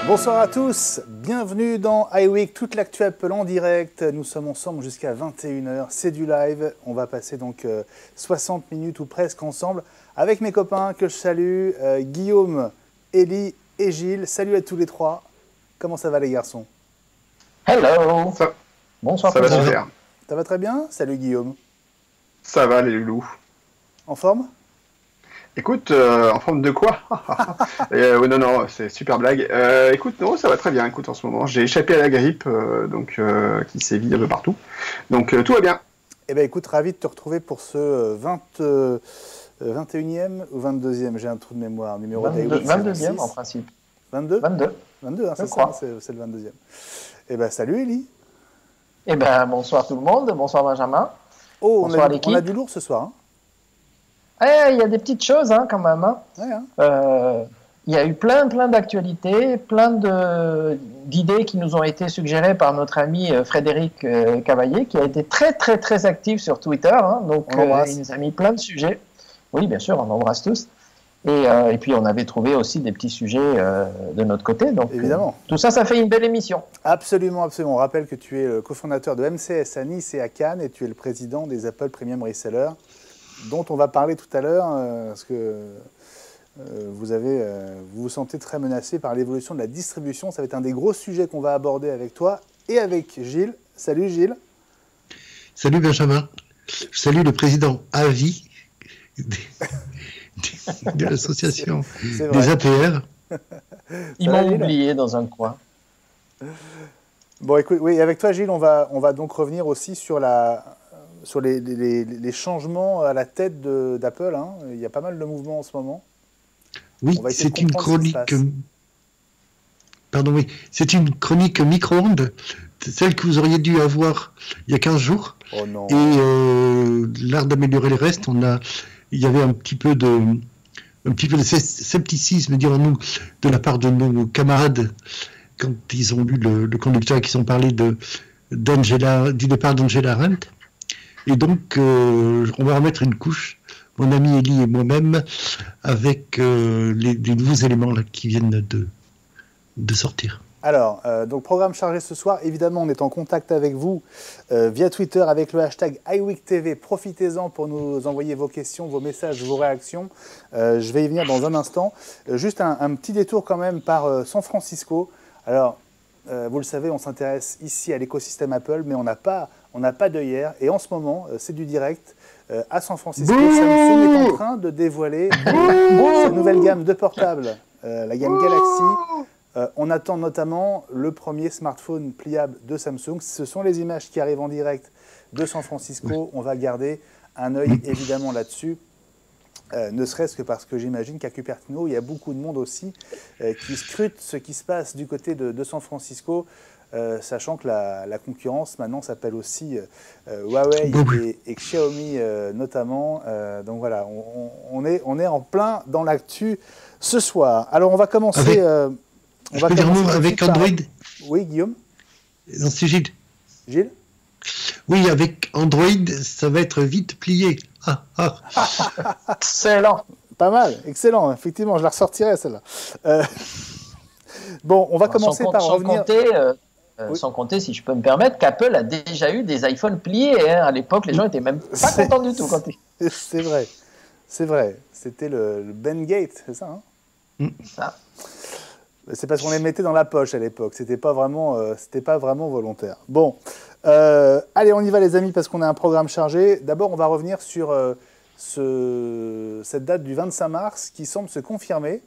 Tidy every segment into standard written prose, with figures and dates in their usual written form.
Bonsoir à tous, bienvenue dans iWeek, toute l'actu Apple en direct. Nous sommes ensemble jusqu'à 21h, c'est du live. On va passer donc 60 minutes ou presque ensemble avec mes copains que je salue, Guillaume, Élie et Gilles. Salut à tous les trois. Comment ça va les garçons? Hello. Bonsoir. Ça va super. Ça va très bien? Salut Guillaume. Ça va les loulous. En forme? Écoute, en forme de quoi? Oui, non, c'est super blague. Écoute, non, ça va très bien. Écoute, en ce moment, j'ai échappé à la grippe, qui sévit un peu partout. Donc, tout va bien. Eh bien, écoute, ravi de te retrouver pour ce 21e ou 22e, j'ai un trou de mémoire, numéro 22e en principe. 22 22, hein, c'est ça, c'est le 22e. Eh bien, salut Élie. Eh bien, bonsoir tout le monde, bonsoir Benjamin. Oh, bonsoir l'équipe. On a du lourd ce soir. Hein. Il y a des petites choses quand même. Hein. Ouais, hein. Il y a eu plein d'actualités, plein d'idées qui nous ont été suggérées par notre ami Frédéric Cavaillé, qui a été très actif sur Twitter. Hein. Donc, il nous a mis plein de sujets. Oui, bien sûr, on embrasse tous. Et puis, on avait trouvé aussi des petits sujets de notre côté. Donc, évidemment. Tout ça, ça fait une belle émission. Absolument. On rappelle que tu es le cofondateur de MCS à Nice et à Cannes, et tu es le président des Apple Premium Resellers, dont on va parler tout à l'heure, parce que vous vous sentez très menacé par l'évolution de la distribution. Ça va être un des gros sujets qu'on va aborder avec toi et avec Gilles. Salut Gilles. Salut Benjamin. Je salue le président à vie de l'association des APR. Ils m'ont oublié dans un coin. Bon, écoute, oui, avec toi Gilles, on va donc revenir aussi sur les changements à la tête d'Apple. Hein. Il y a pas mal de mouvements en ce moment. Oui, c'est une chronique. Pardon, oui, c'est une chronique micro-ondes, celle que vous auriez dû avoir il y a 15 jours. Oh non. Et l'art d'améliorer les restes, il y avait un petit peu de scepticisme, dirons-nous, de la part de nos camarades quand ils ont lu le conducteur et qu'ils ont parlé du départ d'Angela Arendt. Et donc, on va remettre une couche, mon ami Élie et moi-même, avec les nouveaux éléments là, qui viennent de sortir. Alors, donc programme chargé ce soir. Évidemment, on est en contact avec vous via Twitter avec le hashtag iWeekTV. Profitez-en pour nous envoyer vos questions, vos messages, vos réactions. Je vais y venir dans un instant. Juste un petit détour quand même par San Francisco. Alors, vous le savez, on s'intéresse ici à l'écosystème Apple, mais on n'a pas d'œillère. Et en ce moment, c'est du direct. À San Francisco, Samsung est en train de dévoiler sa nouvelle gamme de portables, la gamme Galaxy. On attend notamment le premier smartphone pliable de Samsung. Ce sont les images qui arrivent en direct de San Francisco. On va garder un œil évidemment là-dessus. Ne serait-ce que parce que j'imagine qu'à Cupertino, il y a beaucoup de monde aussi qui scrute ce qui se passe du côté de San Francisco, sachant que la concurrence maintenant s'appelle aussi Huawei et Xiaomi notamment. Donc voilà, on est en plein dans l'actu ce soir. Alors on va commencer... je peux dire un mot avec Android? Oui, Guillaume? Non, c'est Gilles. Gilles? Oui, avec Android, ça va être vite plié. Excellent. Pas mal, excellent. Effectivement, je la ressortirai celle-là. Bon, on va commencer par revenir... Sans compter, si je peux me permettre, qu'Apple a déjà eu des iPhones pliés. Hein. À l'époque, les gens n'étaient même pas contents du tout. C'est vrai. C'était le Bengate, c'est ça, hein? Ça. C'est parce qu'on les mettait dans la poche à l'époque. C'était pas vraiment volontaire. Bon, allez, on y va les amis parce qu'on a un programme chargé. D'abord, on va revenir sur cette date du 25 mars qui semble se confirmer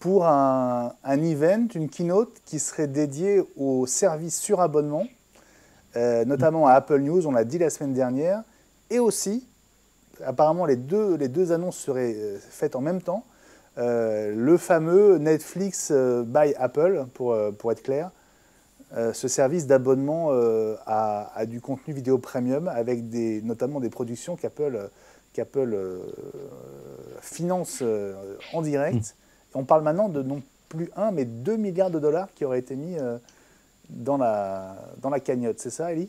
pour un event, une keynote qui serait dédiée aux services sur abonnement, notamment à Apple News, on l'a dit la semaine dernière, et aussi, apparemment les deux annonces seraient faites en même temps, le fameux Netflix by Apple, pour être clair, ce service d'abonnement à du contenu vidéo premium avec notamment des productions qu'Apple finance en direct. Et on parle maintenant de non plus 1, mais 2 milliards de dollars qui auraient été mis dans la cagnotte. C'est ça, Elie?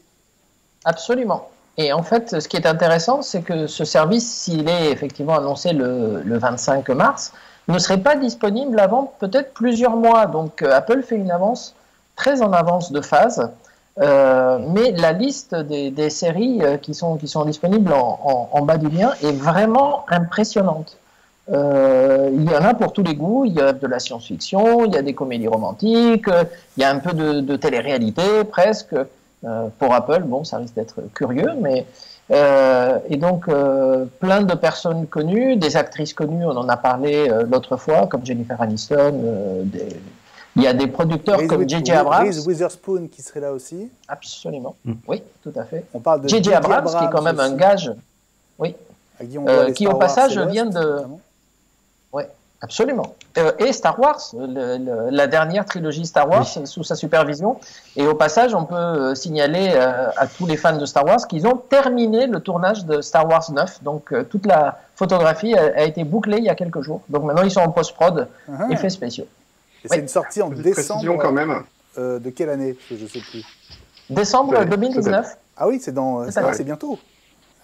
Absolument. Et en fait, ce qui est intéressant, c'est que ce service, s'il est effectivement annoncé le 25 mars, ne serait pas disponible avant peut-être plusieurs mois. Donc Apple fait une avance très en avance de phase, mais la liste des séries qui sont disponibles en bas du lien est vraiment impressionnante. Il y en a pour tous les goûts, il y a de la science-fiction, il y a des comédies romantiques, il y a un peu de télé-réalité presque. Pour Apple, bon, ça risque d'être curieux, mais et donc plein de personnes connues, des actrices connues, on en a parlé l'autre fois, comme Jennifer Aniston. Il y a des producteurs comme J.J. Abrams. Reese Witherspoon qui serait là aussi. Absolument, oui, tout à fait. On parle de J.J. Abrams, qui est quand même un gage, oui, qui au passage vient de... Oui, absolument. Et Star Wars, la dernière trilogie Star Wars, sous sa supervision. Et au passage, on peut signaler à tous les fans de Star Wars qu'ils ont terminé le tournage de Star Wars 9. Donc toute la photographie a été bouclée il y a quelques jours. Donc maintenant, ils sont en post-prod, effets spéciaux. Et c'est une sortie en décembre quand même. De quelle année? Je ne sais plus. Décembre 2019. Ah oui, c'est bientôt.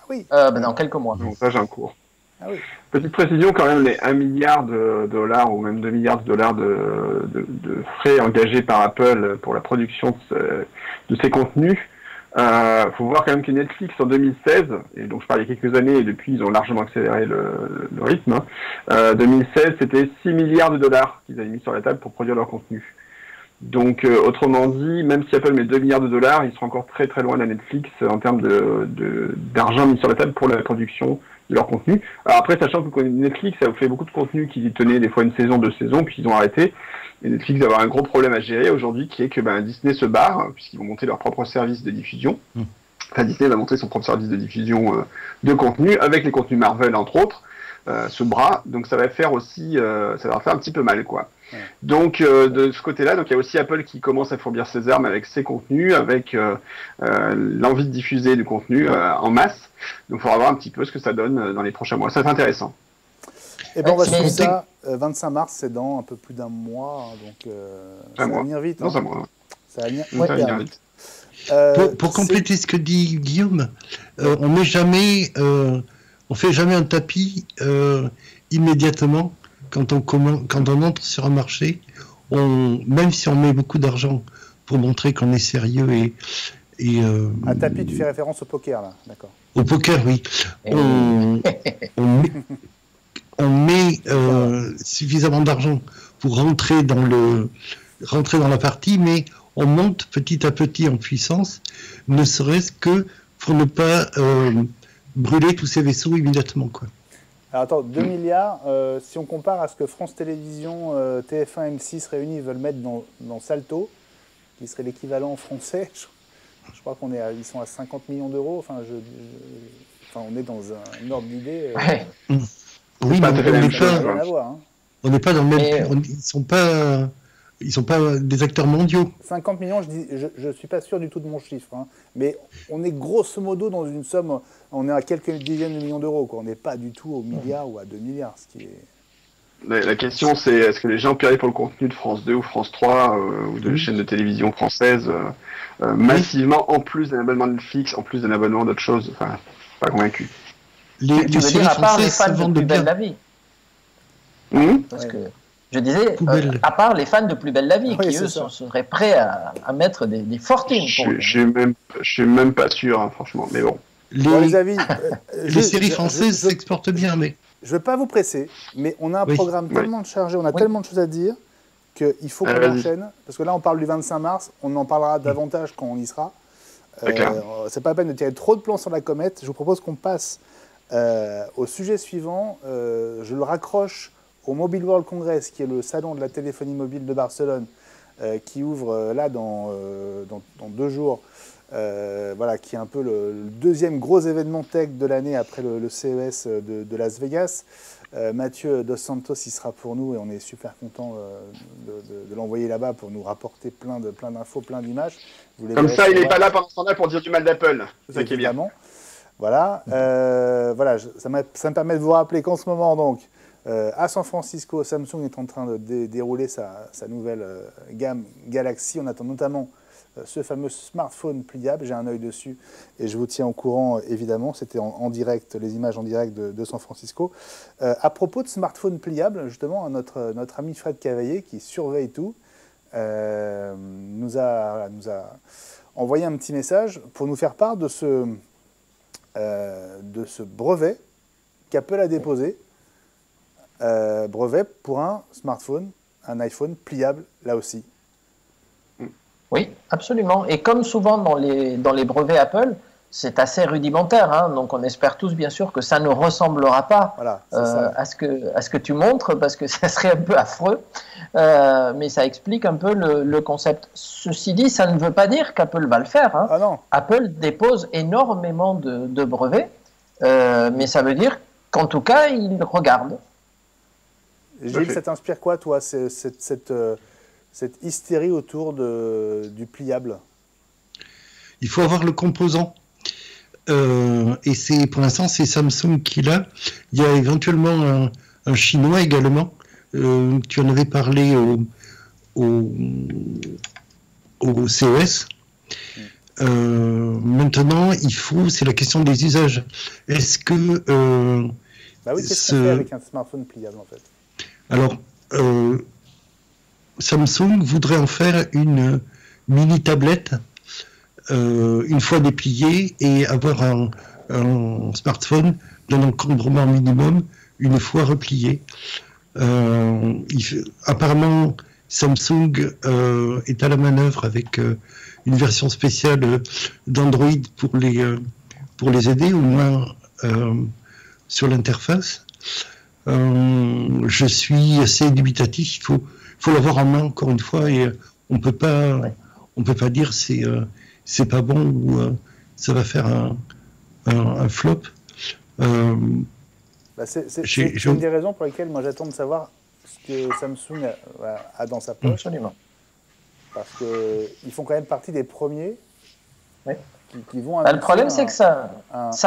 Ah oui. Dans quelques mois. Donc ça, j'ai un cours. Ah oui. Petite précision quand même, les 1 milliard de dollars ou même 2 milliards de dollars de frais engagés par Apple pour la production de ces contenus. Faut voir quand même que Netflix en 2016, et donc je parle il y a quelques années et depuis ils ont largement accéléré le rythme, 2016 c'était 6 milliards de dollars qu'ils avaient mis sur la table pour produire leur contenu. Donc autrement dit, même si Apple met 2 milliards de dollars, ils seront encore très très loin de Netflix en termes d'argent mis sur la table pour la production de leur contenu. Alors après, sachant que Netflix a fait beaucoup de contenu qui tenait des fois une saison, 2 saisons, puis ils ont arrêté. Et Netflix va avoir un gros problème à gérer aujourd'hui, qui est que Disney se barre, puisqu'ils vont monter leur propre service de diffusion. Enfin, Disney va monter son propre service de diffusion de contenu, avec les contenus Marvel, entre autres, ce bras. Donc ça va faire aussi, ça va leur faire un petit peu mal, quoi. Donc de ce côté-là, donc il y a aussi Apple qui commence à fourbir ses armes avec ses contenus, avec l'envie de diffuser du contenu en masse. Donc il faudra voir un petit peu ce que ça donne dans les prochains mois. Ça va être intéressant. Et ben on va suivre ça. 25 mars, c'est dans un peu plus d'un mois, donc ça va venir vite. Dans un mois. Ça va venir vite. Pour compléter ce que dit Guillaume, on fait jamais un tapis immédiatement quand on entre sur un marché. Même si on met beaucoup d'argent pour montrer qu'on est sérieux et un tapis, tu fais référence au poker là, d'accord? Au poker, oui. On met suffisamment d'argent pour rentrer dans la partie, mais on monte petit à petit en puissance, ne serait-ce que pour ne pas brûler tous ces vaisseaux immédiatement, quoi. Alors attends, 2 milliards, si on compare à ce que France Télévisions, TF1, M6 réunis veulent mettre dans Salto, qui serait l'équivalent français, je crois ils sont à 50 millions d'euros, enfin on est dans un ordre d'idée. Oui, mais on n'est pas dans le même. Ils sont pas des acteurs mondiaux. 50 millions, je suis pas sûr du tout de mon chiffre, hein, mais on est grosso modo dans une somme, on est à quelques dizaines de millions d'euros, quoi. On n'est pas du tout au milliard ou à 2 milliards, ce qui est... La question, c'est est-ce que les gens payent pour le contenu de France 2 ou France 3 ou de chaînes de télévision françaises massivement, en plus d'un abonnement de Netflix, en plus d'un abonnement d'autres choses? Enfin, pas convaincu. Tu veux dire à part les fans de Plus belle la vie? Parce que je disais, à part les fans de Plus belle la vie, qui eux seraient prêts à mettre des fortunes. Je suis même pas sûr, hein, franchement, mais bon. Les avis, les séries françaises s'exportent bien, mais... Je ne veux pas vous presser, mais on a un programme tellement chargé, on a tellement de choses à dire, qu'il faut qu'on enchaîne. Parce que là, on parle du 25 mars, on en parlera davantage quand on y sera. C'est pas la peine de tirer trop de plans sur la comète. Je vous propose qu'on passe au sujet suivant. Je le raccroche au Mobile World Congress, qui est le salon de la téléphonie mobile de Barcelone, qui ouvre là dans 2 jours. Voilà, qui est un peu le deuxième gros événement tech de l'année après le CES de Las Vegas. Mathieu Dos Santos y sera pour nous et on est super content de l'envoyer là-bas pour nous rapporter plein d'infos, plein d'images. Comme ça, il n'est pas là pendant ce temps-là pour dire du mal d'Apple. C'est ça qui est bien. Voilà, voilà, ça me permet de vous rappeler qu'en ce moment, donc, À San Francisco, Samsung est en train de dérouler sa nouvelle gamme Galaxy. On attend notamment ce fameux smartphone pliable. J'ai un œil dessus et je vous tiens au courant, évidemment. C'était en direct, les images en direct de San Francisco. À propos de smartphone pliable, justement, notre ami Fred Cavaillé, qui surveille tout, nous a envoyé un petit message pour nous faire part de ce brevet qu'Apple a déposé. Brevet pour un smartphone, un iPhone pliable, là aussi. Oui, absolument. Et comme souvent dans les brevets Apple, c'est assez rudimentaire. Hein, donc on espère tous, bien sûr, que ça ne ressemblera pas voilà, à ce que tu montres, parce que ça serait un peu affreux. Mais ça explique un peu le concept. Ceci dit, ça ne veut pas dire qu'Apple va le faire. Hein. Ah non. Apple dépose énormément de brevets, mais ça veut dire qu'en tout cas, il regarde. Gilles, ça t'inspire quoi, toi, cette hystérie autour du pliable? Il faut avoir le composant. Et pour l'instant, c'est Samsung qui l'a. Il y a éventuellement un chinois également. Tu en avais parlé au CES. Maintenant, c'est la question des usages. Est-ce que... bah oui, qu'est-ce qu'on fait avec un smartphone pliable, en fait? Alors, Samsung voudrait en faire une mini-tablette une fois dépliée et avoir un smartphone d'un encombrement minimum une fois replié. Apparemment, Samsung est à la manœuvre avec une version spéciale d'Android pour les aider, au moins sur l'interface. Je suis assez dubitatif. Il faut l'avoir en main encore une fois et on peut pas dire c'est pas bon ou ça va faire un flop. C'est une des raisons pour lesquelles moi j'attends de savoir ce que Samsung a dans sa poche. Absolument. Parce qu'ils font quand même partie des premiers qui vont le problème, c'est que ça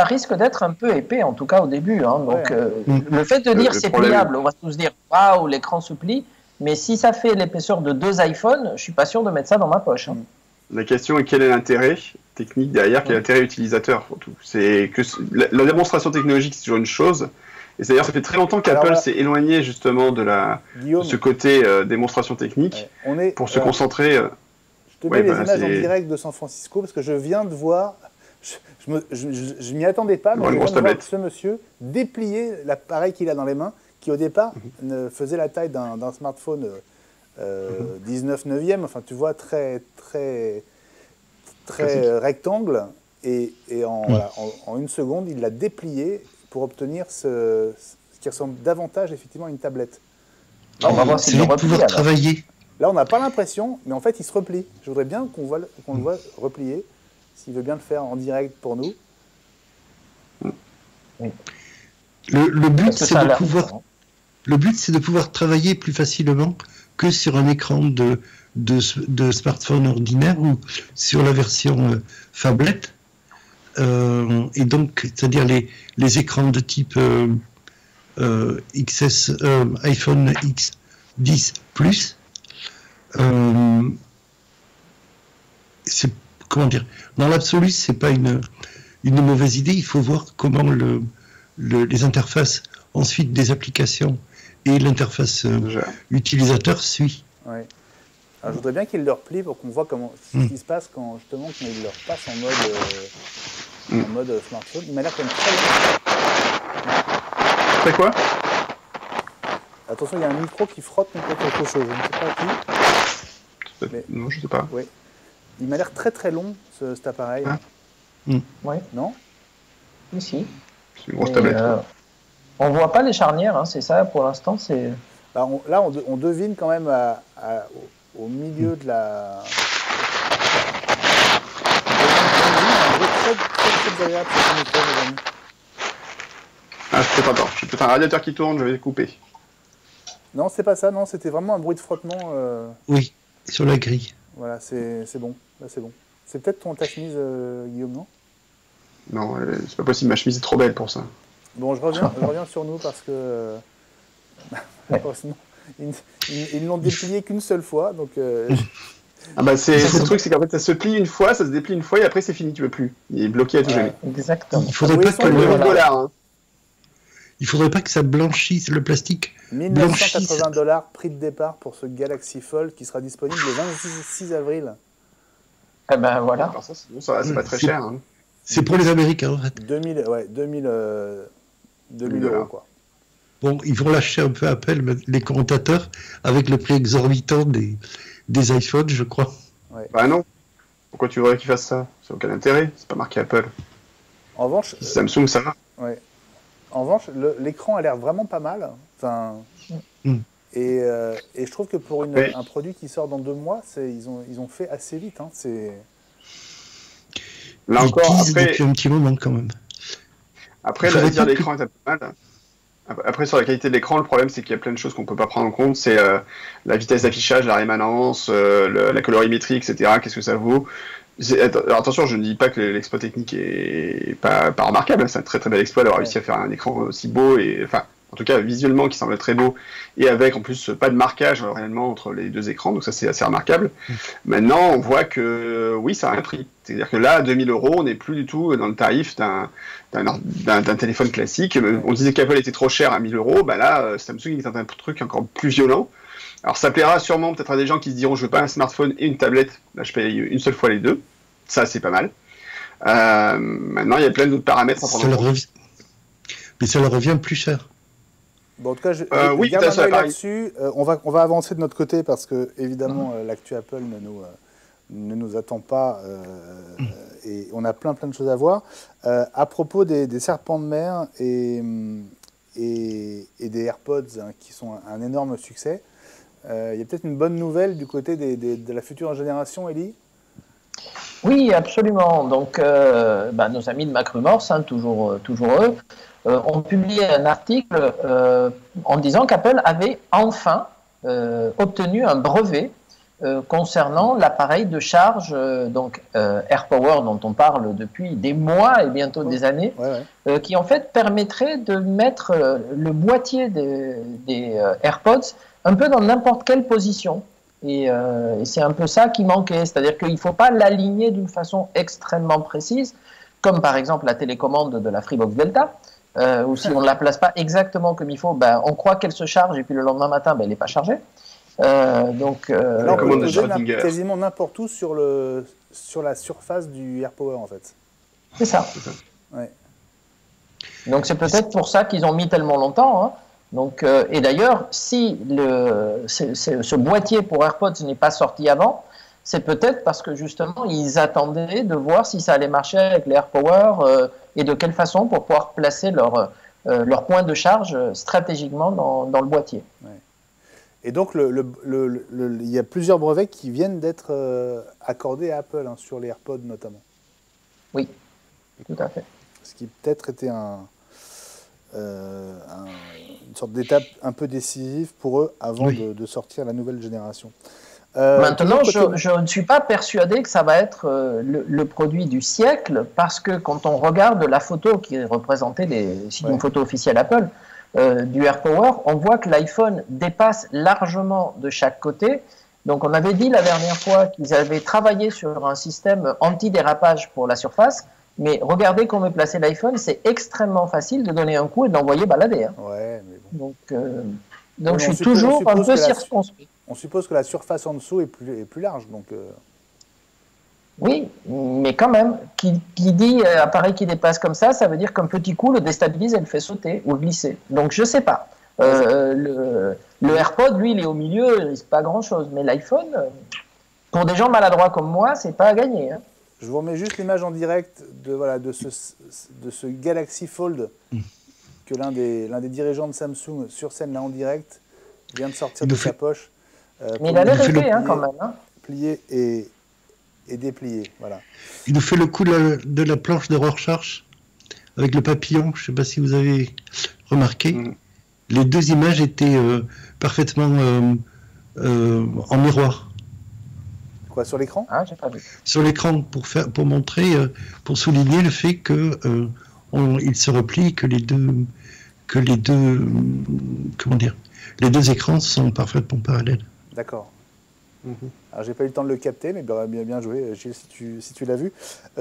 risque d'être un peu épais, en tout cas au début. Hein. Donc, le fait de dire c'est pliable, on va tous dire waouh, l'écran se plie. Mais si ça fait l'épaisseur de 2 iPhones, je suis pas sûr de mettre ça dans ma poche. Hein. La question est quel est l'intérêt technique derrière, quel est l'intérêt utilisateur surtout. C'est que la démonstration technologique, c'est toujours une chose. Et d'ailleurs, ça fait très longtemps qu'Apple s'est éloigné justement de ce côté démonstration technique pour se concentrer. Je te mets les images en direct de San Francisco parce que je viens de voir, je m'y attendais pas, mais je viens de voir ce monsieur déplier l'appareil qu'il a dans les mains, qui au départ faisait la taille d'un smartphone 19/9e, enfin tu vois, très rectangle, et en une seconde, il l'a déplié pour obtenir ce qui ressemble davantage effectivement à une tablette. On va voir s'il le replie. Travailler. Là, on n'a pas l'impression, mais en fait, il se replie. Je voudrais bien qu'on le voit replier, s'il veut bien le faire en direct pour nous. Le but, c'est de pouvoir travailler plus facilement que sur un écran de smartphone ordinaire ou sur la version phablette. Et donc, c'est-à-dire les écrans de type iPhone X10 Plus. Comment dire, dans l'absolu, c'est pas une mauvaise idée. Il faut voir comment les interfaces ensuite des applications et l'interface utilisateur suit. Oui. Alors, je voudrais bien qu'il le replie pour qu'on voit ce qui se passe quand il le repasse en mode smartphone. Il m'a l'air comme très long. C'est quoi? Attention, il y a un micro qui frotte contre quelque chose. Je ne sais pas qui. Mais, non, je ne sais pas. Oui. Il m'a l'air très très long, cet appareil. Oui. Non? Ici. C'est une grosse tablette. On ne voit pas les charnières, hein, c'est ça pour l'instant. Bah, on devine quand même au milieu de la. Très agréable ce micro, mes amis. Ah, je peux pas. J'ai peut-être un radiateur qui tourne, je vais couper. Non, c'est pas ça, non, c'était vraiment un bruit de frottement. Oui, sur la grille. Voilà, c'est bon. Là, c'est bon. C'est peut-être ta chemise, Guillaume, non? Non, c'est pas possible, ma chemise est trop belle pour ça. Bon, je reviens sur nous parce que Heureusement, ils ne l'ont déplié qu'une seule fois, donc... Ah bah c'est le truc, c'est qu'en fait ça se plie une fois, ça se déplie une fois et après c'est fini, tu veux plus. Il est bloqué à tout jamais. Exactement. Il faudrait pas que $1,000, hein. Il faudrait pas que ça blanchisse, le plastique. $1980 prix de départ pour ce Galaxy Fold qui sera disponible le 26 avril. Eh ben voilà. Alors ça, c'est pas très cher. Hein. C'est pour les Américains en fait. 2000 euros quoi. Bon, ils vont lâcher un peu Apple, les commentateurs, avec le prix exorbitant des iPhones, je crois. Ouais. Bah non. Pourquoi tu voudrais qu'ils fassent ça? Ça n'a aucun intérêt. C'est pas marqué Apple. En revanche, Samsung, ça va. Ouais. En revanche, l'écran a l'air vraiment pas mal. Enfin, et je trouve que pour un produit qui sort dans 2 mois, ils ont fait assez vite. Hein. Là encore, après, depuis un petit moment quand même. Après, la dire l'écran est un peu mal. Après, sur la qualité de l'écran, le problème, c'est qu'il y a plein de choses qu'on peut pas prendre en compte. C'est la vitesse d'affichage, la rémanence, la colorimétrie, etc. Qu'est-ce que ça vaut? Alors, attention, je ne dis pas que l'exploit technique est pas remarquable. C'est un très très bel exploit d'avoir réussi à faire un écran aussi beau et, enfin, en tout cas visuellement qui semble très beau et avec en plus pas de marquage réellement entre les 2 écrans. Donc ça c'est assez remarquable. Maintenant, on voit que oui, ça a un prix. C'est-à-dire que là, à 2 000 €, on n'est plus du tout dans le tarif d'un téléphone classique. On disait qu'Apple était trop cher à 1 000 €. Bah là, Samsung est un truc encore plus violent. Alors ça plaira sûrement peut-être à des gens qui se diront je veux pas un smartphone et une tablette, là je paye une seule fois les 2, ça c'est pas mal. Maintenant il y a plein d'autres paramètres à prendre en compte. Mais ça leur revient plus cher. Bon, en tout cas, oui, garde un œil là-dessus. On va avancer de notre côté parce que évidemment l'actu Apple ne nous attend pas et on a plein de choses à voir. À propos des serpents de mer et des AirPods qui sont un énorme succès. Il y a peut-être une bonne nouvelle du côté de la future génération, Ellie? Oui, absolument. Donc, nos amis de MacRumors, toujours eux, ont publié un article en disant qu'Apple avait enfin obtenu un brevet concernant l'appareil de charge, AirPower, dont on parle depuis des mois et bientôt des années, qui en fait permettrait de mettre le boîtier des AirPods un peu dans n'importe quelle position. Et c'est un peu ça qui manquait, c'est-à-dire qu'il ne faut pas l'aligner d'une façon extrêmement précise, comme par exemple la télécommande de la Freebox Delta, où si on ne la place pas exactement comme il faut, on croit qu'elle se charge et puis le lendemain matin, elle n'est pas chargée. Là, on peut poser quasiment n'importe où sur la surface du AirPower, en fait. C'est ça. Ouais. Donc c'est peut-être pour ça qu'ils ont mis tellement longtemps, hein. Donc, et d'ailleurs, si ce boîtier pour AirPods n'est pas sorti avant, c'est peut-être parce que justement, ils attendaient de voir si ça allait marcher avec les AirPower et de quelle façon pour pouvoir placer leur point de charge stratégiquement dans le boîtier. Ouais. Et donc, il y a plusieurs brevets qui viennent d'être accordés à Apple, hein, sur les AirPods notamment. Oui, tout à fait. Ce qui peut-être était une sorte d'étape un peu décisive pour eux avant de sortir la nouvelle génération. Maintenant, je ne suis pas persuadé que ça va être le produit du siècle, parce que quand on regarde la photo qui est représentée, c'est une photo officielle Apple, du AirPower, on voit que l'iPhone dépasse largement de chaque côté. Donc on avait dit la dernière fois qu'ils avaient travaillé sur un système anti-dérapage pour la surface. Mais regardez comment est placé l'iPhone, c'est extrêmement facile de donner un coup et de l'envoyer balader. Hein. Ouais, mais bon. Donc je suis toujours un peu circonspect. On suppose que la surface en dessous est plus large. Donc, Oui, mais quand même, qui dit appareil qui dépasse comme ça veut dire qu'un petit coup le déstabilise et le fait sauter ou glisser. Donc je sais pas. Le AirPod, lui, il est au milieu, il risque pas grand-chose. Mais l'iPhone, pour des gens maladroits comme moi, c'est pas à gagner. Hein. Je vous remets juste l'image en direct de ce Galaxy Fold que l'un des dirigeants de Samsung sur scène là en direct vient de sortir de sa poche. Mais il a l'air épais quand même. Hein. Plié et déplié. Voilà. Il nous fait le coup de la planche de Rorschach avec le papillon. Je ne sais pas si vous avez remarqué. Les 2 images étaient parfaitement en miroir. Quoi, sur l'écran? Ah, j'ai pas vu. Sur l'écran, pour montrer, pour souligner le fait que il se replie, que que les deux, comment dire, les deux écrans sont parfaitement parallèles. D'accord. Alors, j'ai pas eu le temps de le capter, mais bien joué, Gilles, si tu l'as vu.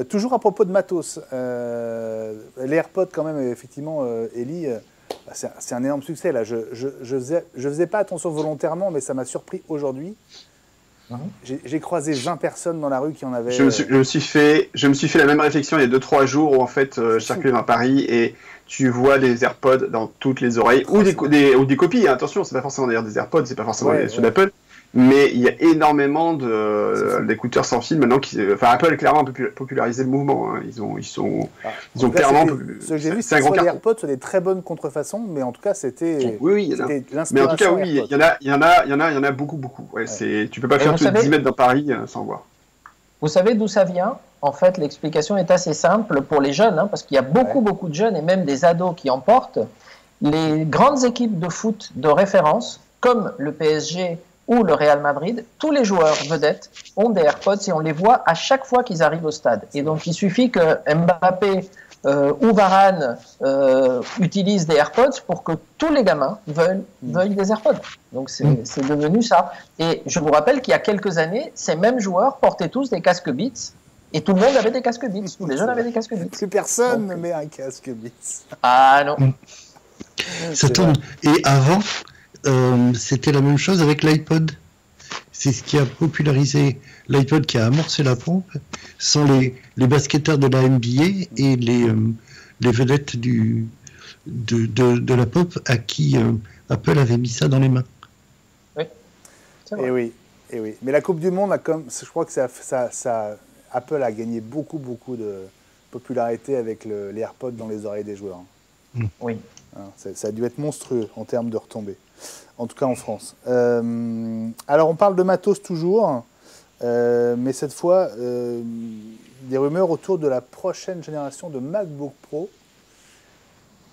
Toujours à propos de matos, les AirPods, quand même, effectivement, Ellie, c'est un énorme succès. Là. Je faisais pas attention volontairement, mais ça m'a surpris aujourd'hui. J'ai croisé 20 personnes dans la rue qui en avaient. Je me suis fait la même réflexion il y a 2-3 jours où en fait je circulais dans Paris et tu vois des AirPods dans toutes les oreilles ou des copies. Hein, attention, c'est pas forcément d'ailleurs des AirPods, c'est pas forcément ceux d'Apple. Mais il y a énormément d'écouteurs sans fil maintenant. Apple a clairement popularisé le mouvement. Hein. Ils ont clairement. Ce que j'ai vu, c'est soit des AirPods, soit des très bonnes contrefaçons, mais en tout cas, c'était. Oui, il y en a. Mais en tout cas, oui, il y en a beaucoup. Ouais, ouais. Tu peux pas faire tous les 10 mètres dans Paris sans voir. Vous savez d'où ça vient? En fait, l'explication est assez simple pour les jeunes, hein, parce qu'il y a beaucoup de jeunes et même des ados qui en portent. Les grandes équipes de foot de référence, comme le PSG ou le Real Madrid, tous les joueurs vedettes ont des AirPods et on les voit à chaque fois qu'ils arrivent au stade. Et donc, il suffit que Mbappé ou Varane utilisent des AirPods pour que tous les gamins veuillent des AirPods. Donc, c'est devenu ça. Et je vous rappelle qu'il y a quelques années, ces mêmes joueurs portaient tous des casques Beats et tout le monde avait des casques Beats. Tous les jeunes avaient des casques Beats. Plus personne ne met un casque Beats. Ah non. Ça tourne. Et avant, c'était la même chose avec l'iPod. C'est ce qui a popularisé l'iPod, qui a amorcé la pompe. Ce sont les basketteurs de la NBA et les vedettes de la pop à qui Apple avait mis ça dans les mains. Oui, c'est vrai. Et oui. Mais la Coupe du Monde, je crois que Apple a gagné beaucoup de popularité avec les AirPods dans les oreilles des joueurs. Oui. Ça a dû être monstrueux en termes de retombées. En tout cas en France. Alors on parle de matos toujours, mais cette fois, des rumeurs autour de la prochaine génération de MacBook Pro.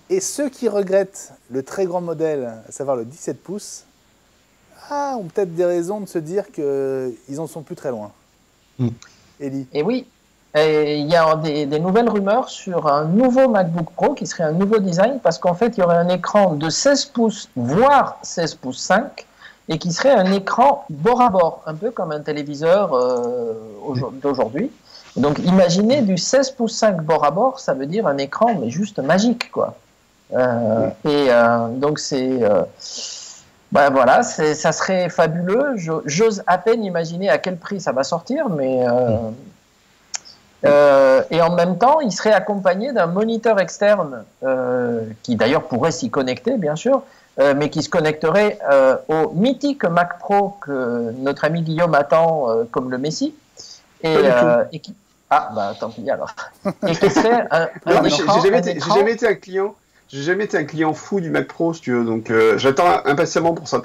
Et ceux qui regrettent le très grand modèle, à savoir le 17 pouces, ont peut-être des raisons de se dire qu'ils n'en sont plus très loin. Ellie. Et oui. Et il y a des nouvelles rumeurs sur un nouveau MacBook Pro qui serait un nouveau design parce qu'en fait, il y aurait un écran de 16 pouces, voire 16 pouces 5, et qui serait un écran bord à bord, un peu comme un téléviseur d'aujourd'hui. Donc, imaginez du 16 pouces 5 bord à bord, ça veut dire un écran, mais juste magique, quoi. Donc, voilà, ça serait fabuleux. J'ose à peine imaginer à quel prix ça va sortir, mais... et en même temps, il serait accompagné d'un moniteur externe qui d'ailleurs pourrait s'y connecter, bien sûr, mais qui se connecterait au mythique Mac Pro que notre ami Guillaume attend comme le Messie. Et qui... Ah, bah tant pis alors. Et qui serait j'ai jamais été un client fou du Mac Pro, si tu veux, donc j'attends impatiemment pour ça.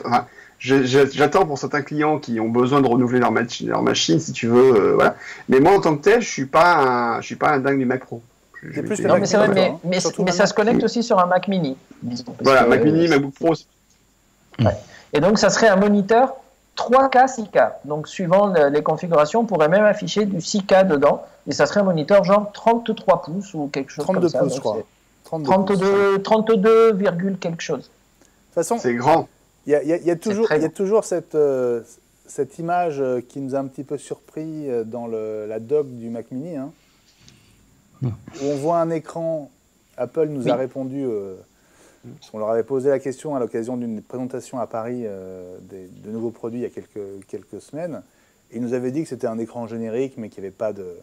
J'attends pour certains clients qui ont besoin de renouveler leur machine, si tu veux, voilà. Mais moi, en tant que tel, je suis pas un dingue du Mac Pro. Non, mais c'est vrai, mais ça se connecte aussi sur un Mac Mini. Disons, voilà, Mac Mini, MacBook Pro. Ouais. Et donc, ça serait un moniteur 3K, 6K. Donc, suivant les configurations, on pourrait même afficher du 6K dedans. Et ça serait un moniteur genre 33 pouces ou quelque chose comme ça. 32 pouces, je crois. 32, quelque chose. De toute façon, c'est grand. Il y a toujours cette image qui nous a un petit peu surpris dans la doc du Mac Mini, hein, où on voit un écran. Apple nous a répondu, on leur avait posé la question à l'occasion d'une présentation à Paris de nouveaux produits il y a quelques semaines, et ils nous avaient dit que c'était un écran générique, mais qu'il n'y avait pas de,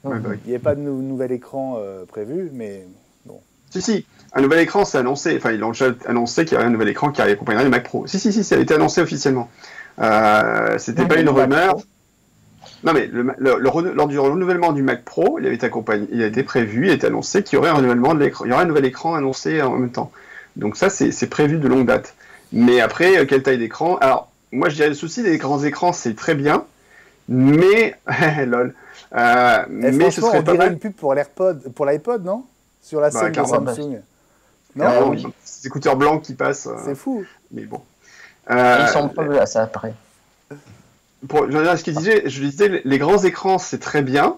nouvel écran prévu, mais bon. Si, un nouvel écran, c'est annoncé. Enfin, ils ont déjà annoncé qu'il y aurait un nouvel écran qui accompagnerait le Mac Pro. Si, ça a été annoncé officiellement. C'était pas une rumeur. Non, mais lors du renouvellement du Mac Pro, il a été prévu, il a été annoncé qu'il y aurait un renouvellement de l'écran. Il y aurait un nouvel écran annoncé en même temps. Donc ça, c'est prévu de longue date. Mais après, quelle taille d'écran? Alors, moi, je dirais le souci des grands écrans, c'est très bien, mais lol. Mais ce serait pas mal. Une pub pour l'iPod, non? Sur la scène de Samsung. Non, oui. Ces écouteurs blancs qui passent. C'est fou. Mais bon. Ils sont pas à ça après. Je disais, les grands écrans, c'est très bien.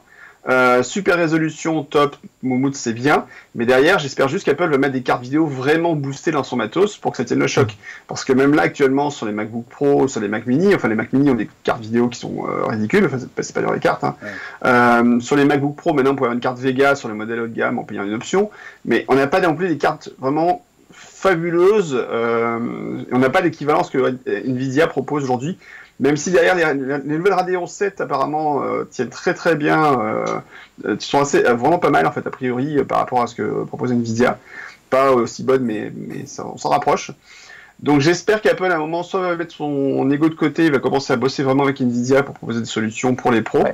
Super résolution, top, Moumout, c'est bien. Mais derrière, j'espère juste qu'Apple va mettre des cartes vidéo vraiment boostées dans son matos pour que ça tienne le choc. Parce que même là, actuellement, sur les MacBook Pro, sur les Mac Mini, enfin les Mac Mini ont des cartes vidéo qui sont ridicules. Enfin, c'est pas dans les cartes. Hein. Sur les MacBook Pro, maintenant, on peut avoir une carte Vega sur le modèle haut de gamme en payant une option. Mais on n'a pas non plus des cartes vraiment fabuleuses. On n'a pas l'équivalence que Nvidia propose aujourd'hui. Même si derrière les nouvelles Radeon 7 apparemment tiennent très très bien, sont vraiment pas mal en fait a priori par rapport à ce que propose Nvidia. Pas aussi bonne mais on s'en rapproche. Donc j'espère qu'Apple à un moment soit va mettre son ego de côté, il va commencer à bosser vraiment avec Nvidia pour proposer des solutions pour les pros,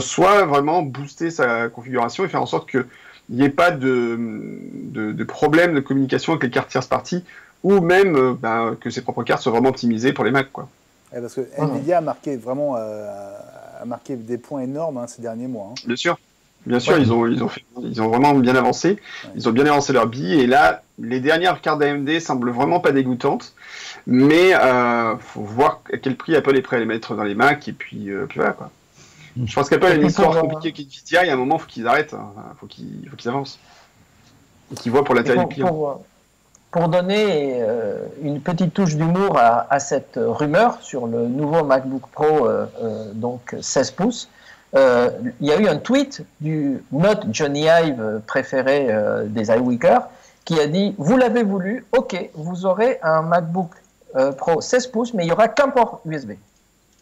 soit vraiment booster sa configuration et faire en sorte qu'il n'y ait pas de problème de communication avec les cartes tierces parties ou même que ses propres cartes soient vraiment optimisées pour les Mac quoi. Parce que Nvidia a marqué vraiment des points énormes ces derniers mois. Hein. Bien sûr, ils ont vraiment bien avancé. Ouais. Ils ont bien avancé leur bille et là, les dernières cartes d'AMD semblent vraiment pas dégoûtantes, mais faut voir à quel prix Apple est prêt à les mettre dans les Mac et puis voilà quoi. Je pense qu'Apple a une histoire compliquée avec Nvidia. Il y a un moment, faut qu'ils arrêtent, faut qu'ils avancent, et qu'ils voient pour la taille du client. Pour donner une petite touche d'humour à cette rumeur sur le nouveau MacBook Pro, donc 16 pouces, il y a eu un tweet du Not Johnny Ive préféré des iWeekers qui a dit « Vous l'avez voulu, ok, vous aurez un MacBook Pro 16 pouces, mais il n'y aura qu'un port USB. »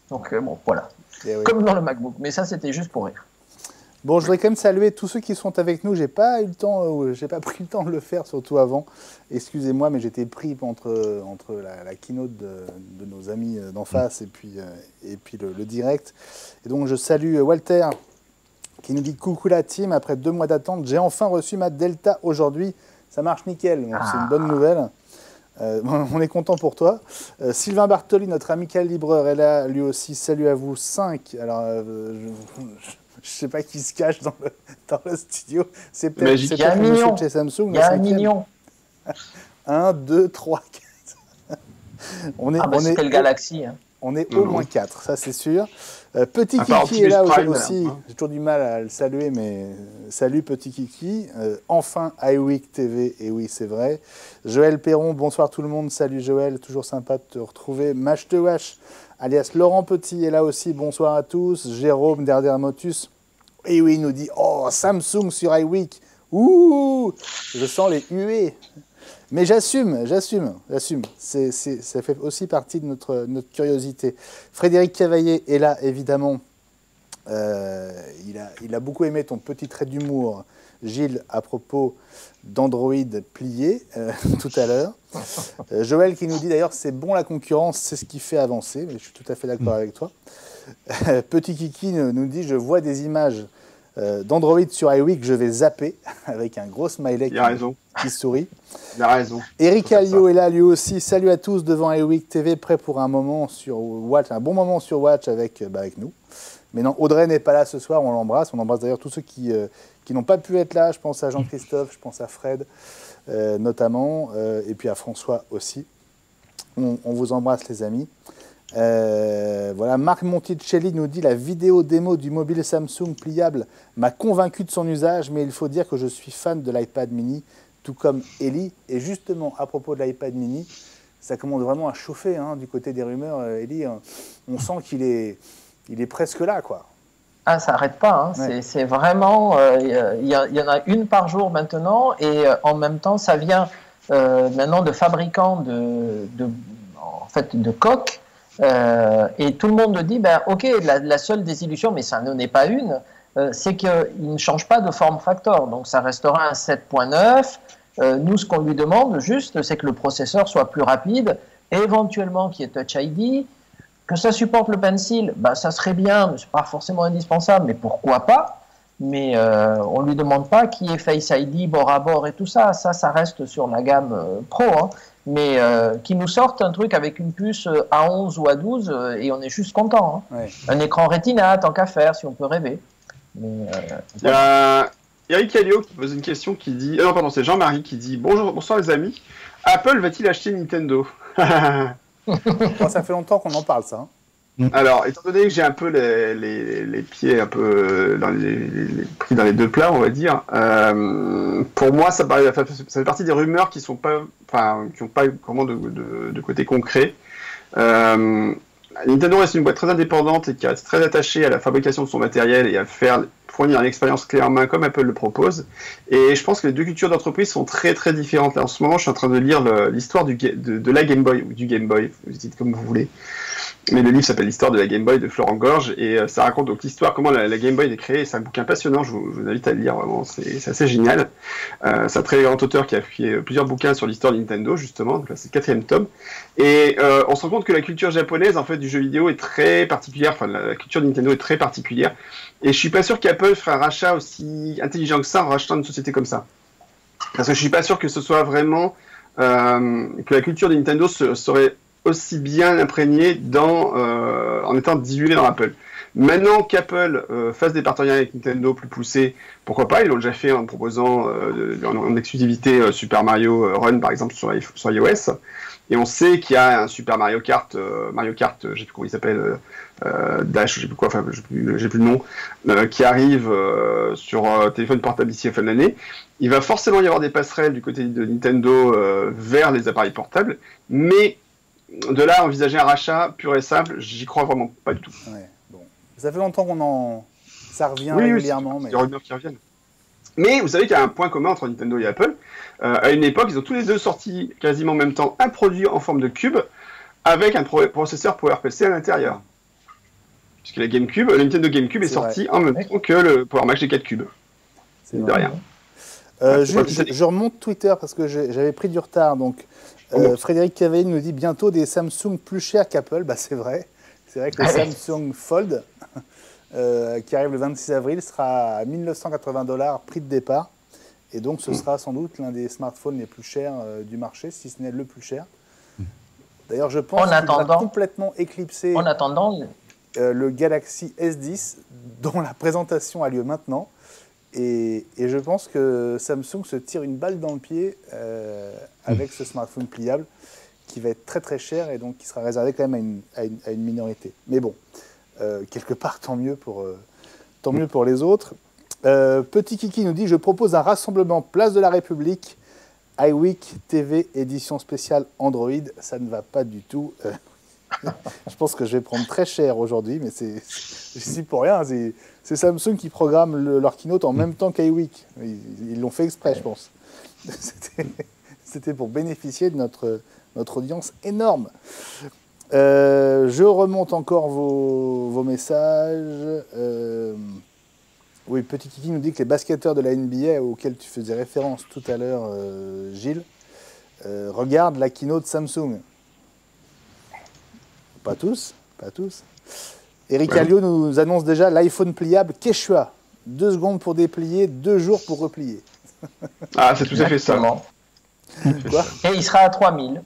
Donc bon, voilà, comme dans le MacBook, mais ça c'était juste pour rire. Bon, je voudrais quand même saluer tous ceux qui sont avec nous. J'ai pas pris le temps de le faire, surtout avant. Excusez-moi, mais j'étais pris entre la keynote de nos amis d'en face et puis le direct. Et donc, je salue Walter qui nous dit coucou la team. Après 2 mois d'attente, j'ai enfin reçu ma Delta aujourd'hui. Ça marche nickel. Donc, c'est une bonne nouvelle. On est content pour toi. Sylvain Bartoli, notre amical libreur, est là, lui aussi. Salut à vous 5. Alors, je ne sais pas qui se cache dans le studio. C'est peut-être un million. Chez Samsung. Il y a 1 million. 1, 2, 3, 4. C'est que le Galaxy. Hein. On est au moins 4, ça c'est sûr. Petit Kiki est là aussi. J'ai toujours du mal à le saluer, mais salut Petit Kiki. Enfin iWeek TV, et oui c'est vrai. Joël Perron, bonsoir tout le monde. Salut Joël, toujours sympa de te retrouver. Mash te Wash, alias Laurent Petit est là aussi. Bonsoir à tous. Jérôme Derdermotus, et oui, il nous dit oh Samsung sur iWeek. Ouh, je sens les huées. Mais j'assume. Ça fait aussi partie de notre curiosité. Frédéric Cavaillé est là, évidemment. Il a beaucoup aimé ton petit trait d'humour, Gilles, à propos d'Android plié, tout à l'heure. Joël qui nous dit d'ailleurs, c'est bon la concurrence, c'est ce qui fait avancer. Mais je suis tout à fait d'accord avec toi. Petit Kiki nous dit, je vois des images d'Android sur iWeek, je vais zapper, avec un gros smiley qui sourit. Il a raison. Eric Alliot est là lui aussi. Salut à tous devant iWeek TV, prêt pour un moment sur Watch, un bon moment sur Watch avec nous. Mais non, Audrey n'est pas là ce soir, on l'embrasse. On embrasse d'ailleurs tous ceux qui n'ont pas pu être là. Je pense à Jean-Christophe, je pense à Fred notamment, et puis à François aussi. On vous embrasse les amis. Voilà, Marc Monticelli nous dit la vidéo démo du mobile Samsung pliable m'a convaincu de son usage, mais il faut dire que je suis fan de l'iPad mini, tout comme Ellie. Et justement, à propos de l'iPad mini, ça commence vraiment à chauffer du côté des rumeurs. Ellie, on sent qu'il est presque là, quoi. Ah, ça n'arrête pas. Ouais. C'est vraiment, il y en a une par jour maintenant, et en même temps, ça vient maintenant de fabricants de coques. Et tout le monde dit, ok, la seule désillusion, mais ça n'en est pas une, c'est qu'il ne change pas de form factor, donc ça restera un 7.9. Nous, ce qu'on lui demande juste, c'est que le processeur soit plus rapide, éventuellement qu'il y ait Touch ID, que ça supporte le Pencil, ça serait bien, mais c'est pas forcément indispensable, mais pourquoi pas. Mais on lui demande pas qu'il y ait Face ID bord à bord et tout ça, ça reste sur la gamme Pro, mais qui nous sortent un truc avec une puce à 11 ou à 12 et on est juste content. Ouais. Un écran Retina, tant qu'à faire, si on peut rêver. Mais, il y a Eric Alliot qui pose une question qui dit... non, pardon, c'est Jean-Marie qui dit « Bonsoir les amis, Apple va-t-il acheter Nintendo ?» Ça fait longtemps qu'on en parle, ça. Alors, étant donné que j'ai un peu les pieds un peu pris dans les deux plats, on va dire, pour moi, ça fait partie des rumeurs qui n'ont pas vraiment de côté concret. Nintendo reste une boîte très indépendante et qui reste très attachée à la fabrication de son matériel et à fournir une expérience clé en main comme Apple le propose. Et je pense que les deux cultures d'entreprise sont très très différentes. Là, en ce moment, je suis en train de lire l'histoire de la Game Boy, ou du Game Boy, vous dites comme vous voulez. Mais le livre s'appelle l'histoire de la Game Boy de Florent Gorge et ça raconte donc l'histoire, comment la Game Boy est créée. C'est un bouquin passionnant, je vous invite à le lire, vraiment, c'est assez génial. C'est un très grand auteur qui a écrit plusieurs bouquins sur l'histoire de Nintendo, justement, donc là c'est le 4e tome. Et on se rend compte que la culture japonaise, en fait, du jeu vidéo est très particulière, enfin la culture de Nintendo est très particulière. Et je suis pas sûr qu'Apple ferait un rachat aussi intelligent que ça en rachetant une société comme ça. Parce que je suis pas sûr que ce soit vraiment, que la culture de Nintendo serait aussi bien imprégné en étant dilué dans Apple. Maintenant qu'Apple fasse des partenariats avec Nintendo plus poussés, pourquoi pas, ils l'ont déjà fait en proposant en exclusivité Super Mario Run par exemple sur iOS, et on sait qu'il y a un Super Mario Kart, je sais plus comment il s'appelle, Dash, je sais plus quoi, enfin j'ai plus le nom, qui arrive sur téléphone portable d'ici la fin de l'année. Il va forcément y avoir des passerelles du côté de Nintendo vers les appareils portables, mais de là, envisager un rachat pur et simple, j'y crois vraiment pas du tout. Ouais, bon. Ça fait longtemps ça revient régulièrement. Oui, c'est des rumeurs qui reviennent. Mais vous savez qu'il y a un point commun entre Nintendo et Apple. À une époque, ils ont tous les deux sorti quasiment en même temps un produit en forme de cube avec un processeur PowerPC à l'intérieur. Puisque le Nintendo GameCube est sorti en même temps que le Power Max G4 Cube. C'est de rien. Je remonte Twitter parce que j'avais pris du retard. Donc, Frédéric Cavaillé nous dit bientôt des Samsung plus chers qu'Apple. Bah, c'est vrai. C'est vrai que le Samsung Fold, qui arrive le 26 avril, sera à 1 980 $, prix de départ. Et donc, ce sera sans doute l'un des smartphones les plus chers du marché, si ce n'est le plus cher. D'ailleurs, je pense qu'il va complètement éclipser le Galaxy S10, dont la présentation a lieu maintenant. Et je pense que Samsung se tire une balle dans le pied avec ce smartphone pliable qui va être très très cher et donc qui sera réservé quand même à une minorité. Mais bon, quelque part, tant mieux pour les autres. Petit Kiki nous dit « Je propose un rassemblement Place de la République, iWeek TV, édition spéciale Android. » Ça ne va pas du tout. Je pense que je vais prendre très cher aujourd'hui, mais je suis pour rien. C'est Samsung qui programme leur keynote en même temps qu'iWeek. Ils l'ont fait exprès, je pense. C'était pour bénéficier de notre audience énorme. Je remonte encore vos messages. Oui, Petit Kiki nous dit que les basketteurs de la NBA, auxquels tu faisais référence tout à l'heure, Gilles, regardent la keynote Samsung. Pas tous. Eric Alliot nous annonce déjà l'iPhone pliable Quechua. 2 secondes pour déplier, 2 jours pour replier. Ah, c'est tout à fait ça. Quoi ? Et il sera à 3000.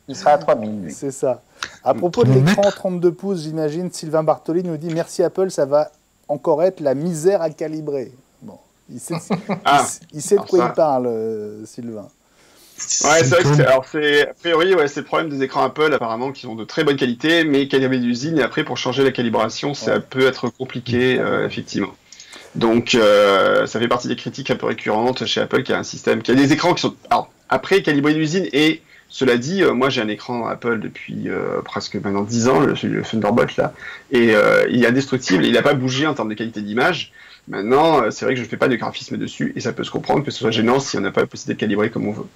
Il sera à 3000, lui. C'est ça. À propos de l'écran 32 pouces, j'imagine, Sylvain Bartoli nous dit « Merci Apple, ça va encore être la misère à calibrer. » Bon, il sait de quoi il parle, Sylvain. Ouais, c'est vrai que a priori, c'est le problème des écrans Apple, apparemment, qui sont de très bonne qualité, mais calibrés d'usine, et après, pour changer la calibration, ça peut être compliqué, effectivement. Donc, ça fait partie des critiques un peu récurrentes chez Apple, qui a un système, qui a des écrans qui sont, alors, après, calibrés d'usine, et cela dit, moi, j'ai un écran Apple depuis presque maintenant 10 ans, le Thunderbolt, là, et il est indestructible, il n'a pas bougé en termes de qualité d'image. Maintenant, c'est vrai que je ne fais pas de graphisme dessus, et ça peut se comprendre que ce soit gênant si on n'a pas la possibilité de calibrer comme on veut.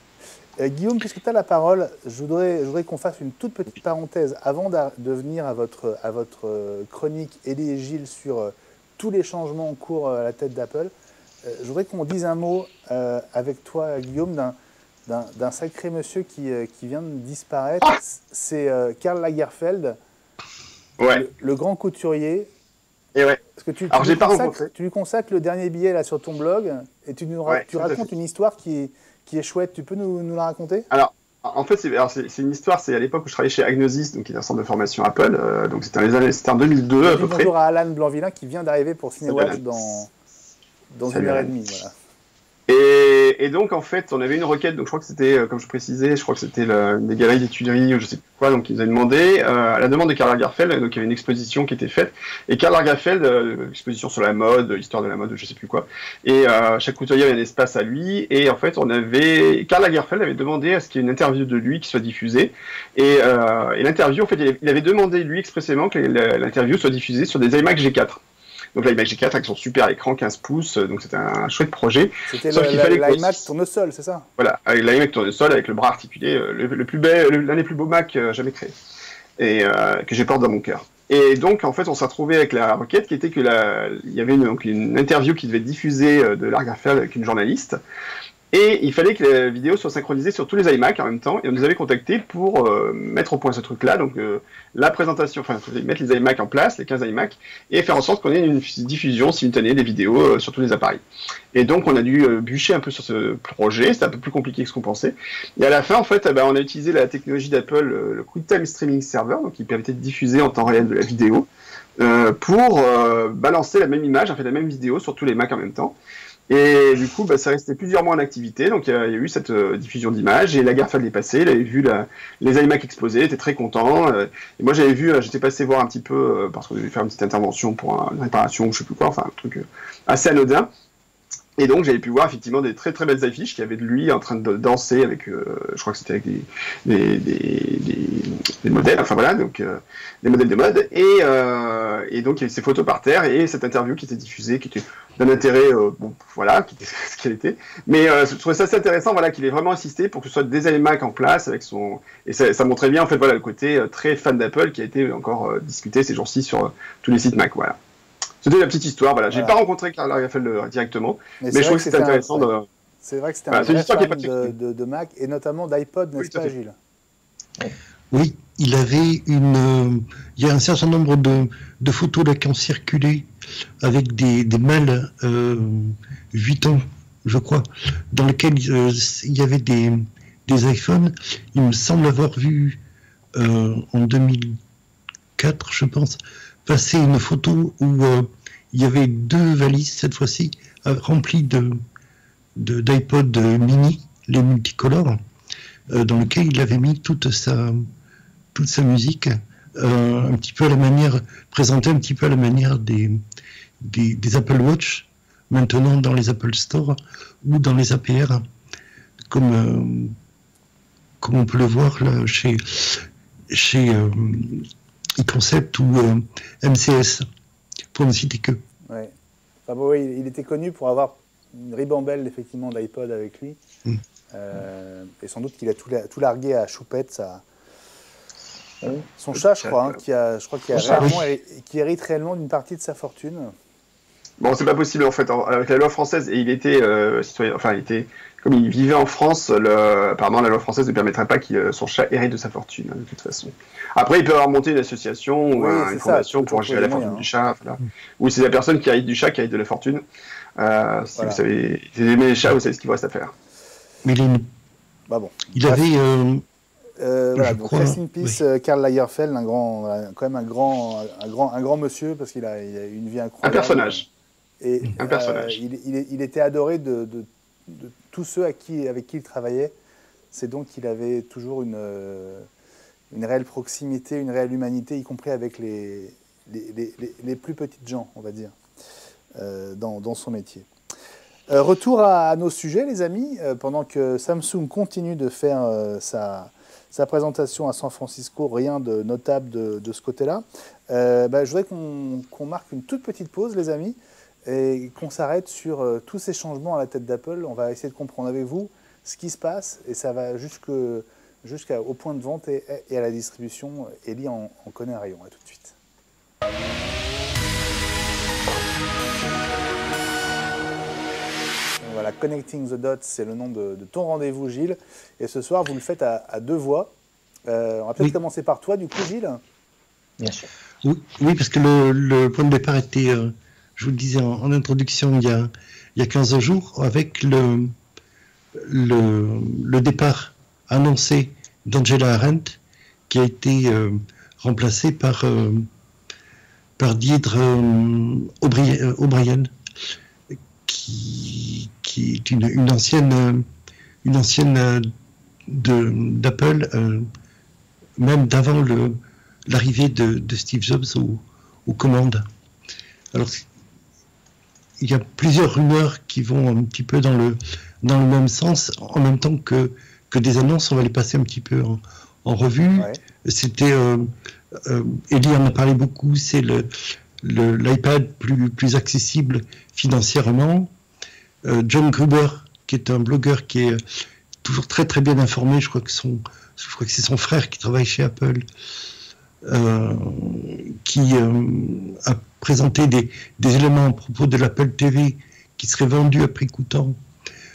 Guillaume, puisque tu as la parole, je voudrais qu'on fasse une toute petite parenthèse avant de venir à votre chronique Elie et Gilles sur tous les changements en cours à la tête d'Apple. Je voudrais qu'on dise un mot avec toi, Guillaume, d'un sacré monsieur qui vient de disparaître. C'est Karl Lagerfeld, le grand couturier. Et ouais. Parce que tu lui consacres le dernier billet là, sur ton blog et tu racontes une histoire qui est chouette. Tu peux nous la raconter ? Alors, en fait, c'est une histoire, c'est à l'époque où je travaillais chez Agnosis, donc qui est un centre de formation Apple, donc c'était en 2002 à peu près. Bonjour à Alan Blanvillain qui vient d'arriver pour Cinewatch dans 1h30. Voilà. Et donc, en fait, on avait une requête, donc je crois que c'était, comme je précisais, je crois que c'était des galeries des Tuileries, ou je sais plus quoi, donc ils avaient demandé, à la demande de Karl Lagerfeld, donc il y avait une exposition qui était faite, et Karl Lagerfeld, exposition sur la mode, histoire de la mode, je sais plus quoi, et chaque couturier avait un espace à lui, et en fait, Karl Lagerfeld avait demandé à ce qu'il y ait une interview de lui qui soit diffusée, et l'interview, en fait, il avait demandé, lui, expressément, que l'interview soit diffusée sur des iMac G4. Donc l'iMac G4 avec son super écran 15 pouces, donc c'était un chouette projet. C'était l'iMac tournesol, c'est ça? Voilà, avec l'iMac tournesol, avec le bras articulé, l'un des plus beaux Mac jamais créés, et que je porte dans mon cœur. Et donc en fait on s'est retrouvé avec la requête qui était que il y avait une interview qui devait être diffusée de Lagerfeld avec une journaliste. Et il fallait que la vidéo soit synchronisée sur tous les iMac en même temps, et on nous avait contacté pour mettre au point ce truc-là, donc la présentation, enfin mettre les iMac en place, les 15 iMac, et faire en sorte qu'on ait une diffusion simultanée des vidéos sur tous les appareils. Et donc on a dû bûcher un peu sur ce projet, c'était un peu plus compliqué que ce qu'on pensait, et à la fin en fait on a utilisé la technologie d'Apple, le QuickTime Streaming Server, donc qui permettait de diffuser en temps réel de la vidéo, pour balancer la même image, en fait la même vidéo sur tous les Macs en même temps. Et du coup, ça restait plusieurs mois en activité, donc il y a eu cette diffusion d'images, et Lagerfeld est passé, il avait vu les iMac exploser, il était très content, et moi j'étais passé voir un petit peu, parce qu'on devait faire une petite intervention pour une réparation, ou je sais plus quoi, enfin un truc assez anodin, et donc j'avais pu voir effectivement des très très belles affiches qui avaient de lui en train de danser avec, je crois que c'était avec des modèles, enfin voilà, donc des modèles de mode, et donc il y avait ces photos par terre, et cette interview qui était diffusée, qui était d'un intérêt, bon, voilà, qui était ce qu'elle était. Mais je trouvais ça assez intéressant, voilà, qu'il ait vraiment insisté pour que ce soit des iMac en place avec son, et ça montrait bien en fait, voilà, le côté très fan d'Apple qui a été encore discuté ces jours-ci sur tous les sites Mac, voilà. C'était la petite histoire, voilà. J'ai pas rencontré Karl Lagerfeld directement, mais je trouve que c'était intéressant de. C'est vrai que c'était un vrai fan de Mac et notamment d'iPod, n'est-ce pas, Gilles? Oui, il avait il y a un certain nombre de photos là qui ont circulé avec des mâles Vuitton, je crois, dans lesquels il y avait des iPhones. Il me semble avoir vu en 2004, je pense, passer une photo où il y avait 2 valises, cette fois-ci, remplies d'iPod mini, les multicolores, dans lesquels il avait mis toute sa musique, un petit peu à la manière, présentée un petit peu à la manière des Apple Watch, maintenant dans les Apple Store ou dans les APR, comme on peut le voir là chez eConcept ou MCS, pour ne citer que. Ouais. Enfin, bon, oui, il était connu pour avoir une ribambelle effectivement d'iPod avec lui, et sans doute qu'il a tout largué à Choupette, son chat, je crois, qui hérite réellement d'une partie de sa fortune. Bon, c'est pas possible en fait, avec la loi française, et il était citoyen, enfin comme il vivait en France, apparemment la loi française ne permettrait pas que son chat hérite de sa fortune, de toute façon. Après, il peut avoir monté une association ou une fondation pour gérer la fortune du chat. Voilà. Ou c'est la personne qui hérite du chat qui hérite de la fortune. Si vous savez, si vous aimez les chats, vous savez ce qu'il vous reste à faire. Mais il avait... voilà, donc rest in peace, Karl Lagerfeld, quand même un grand monsieur, parce qu'il a une vie incroyable. Un personnage. Et il était adoré de tous ceux avec qui il travaillait. C'est donc qu'il avait toujours une réelle proximité, une réelle humanité, y compris avec les plus petites gens, on va dire, dans son métier. Retour à nos sujets, les amis. Pendant que Samsung continue de faire sa présentation à San Francisco, rien de notable de ce côté-là. Je voudrais qu'on marque une toute petite pause, les amis, et qu'on s'arrête sur tous ces changements à la tête d'Apple. On va essayer de comprendre avec vous ce qui se passe, et ça va jusqu'au point de vente et à la distribution. Elie en connaît un rayon. À tout de suite. Voilà, Connecting the Dots, c'est le nom de ton rendez-vous, Gilles. Et ce soir, vous le faites à 2 voix. On va peut-être commencer par toi, du coup, Gilles. Bien sûr. Oui, parce que le point de départ était, je vous le disais en introduction, il y a 15 jours, avec le départ annoncé d'Angela Arendt, qui a été remplacé par Deirdre O'Brien, qui qui est une ancienne d'Apple, même d'avant l'arrivée de Steve Jobs aux commandes. Alors, il y a plusieurs rumeurs qui vont un petit peu dans le même sens, en même temps que des annonces. On va les passer un petit peu en revue. Ouais. C'était, Eli en a parlé beaucoup, c'est l'iPad plus accessible financièrement. John Gruber, qui est un blogueur qui est toujours très très bien informé, je crois que c'est son frère qui travaille chez Apple, qui a présenté des éléments à propos de l'Apple TV qui seraient vendus à prix coûtant,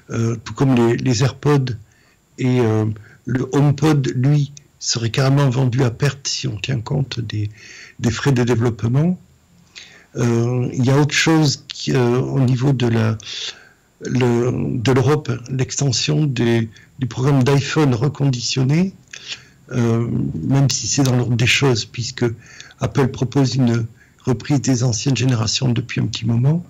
tout comme les AirPods, et le HomePod, lui, serait carrément vendu à perte si on tient compte des frais de développement. Il y a autre chose au niveau de l'Europe, l'extension du programme d'iPhone reconditionné, même si c'est dans l'ordre des choses, puisque Apple propose une reprise des anciennes générations depuis un petit moment.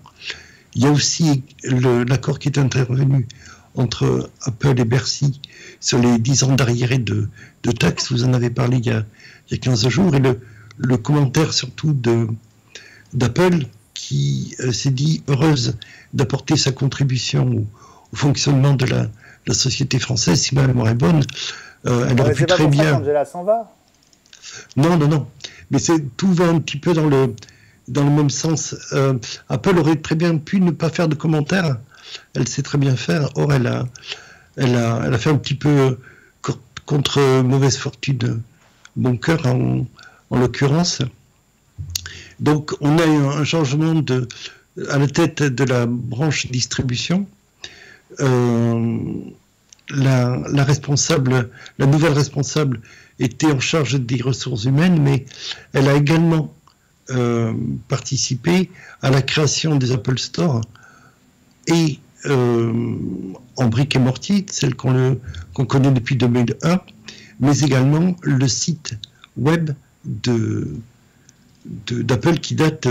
Il y a aussi l'accord qui est intervenu entre Apple et Bercy sur les 10 ans d'arriérés de taxes. Vous en avez parlé il y a 15 jours, et le commentaire surtout d'Apple qui s'est dit heureuse d'apporter sa contribution au fonctionnement de la société française. Si ma mémoire est bonne, elle aurait pu très bien... Angela s'en va. Non. Mais tout va un petit peu dans le même sens. Apple aurait très bien pu ne pas faire de commentaires. Elle sait très bien faire. Or, elle a fait un petit peu contre mauvaise fortune, bon cœur en l'occurrence. Donc, on a eu un changement à la tête de la branche distribution. La nouvelle responsable était en charge des ressources humaines, mais elle a également participé à la création des Apple Store et en brique et mortier, celle qu'on connaît depuis 2001, mais également le site web d'Apple qui date,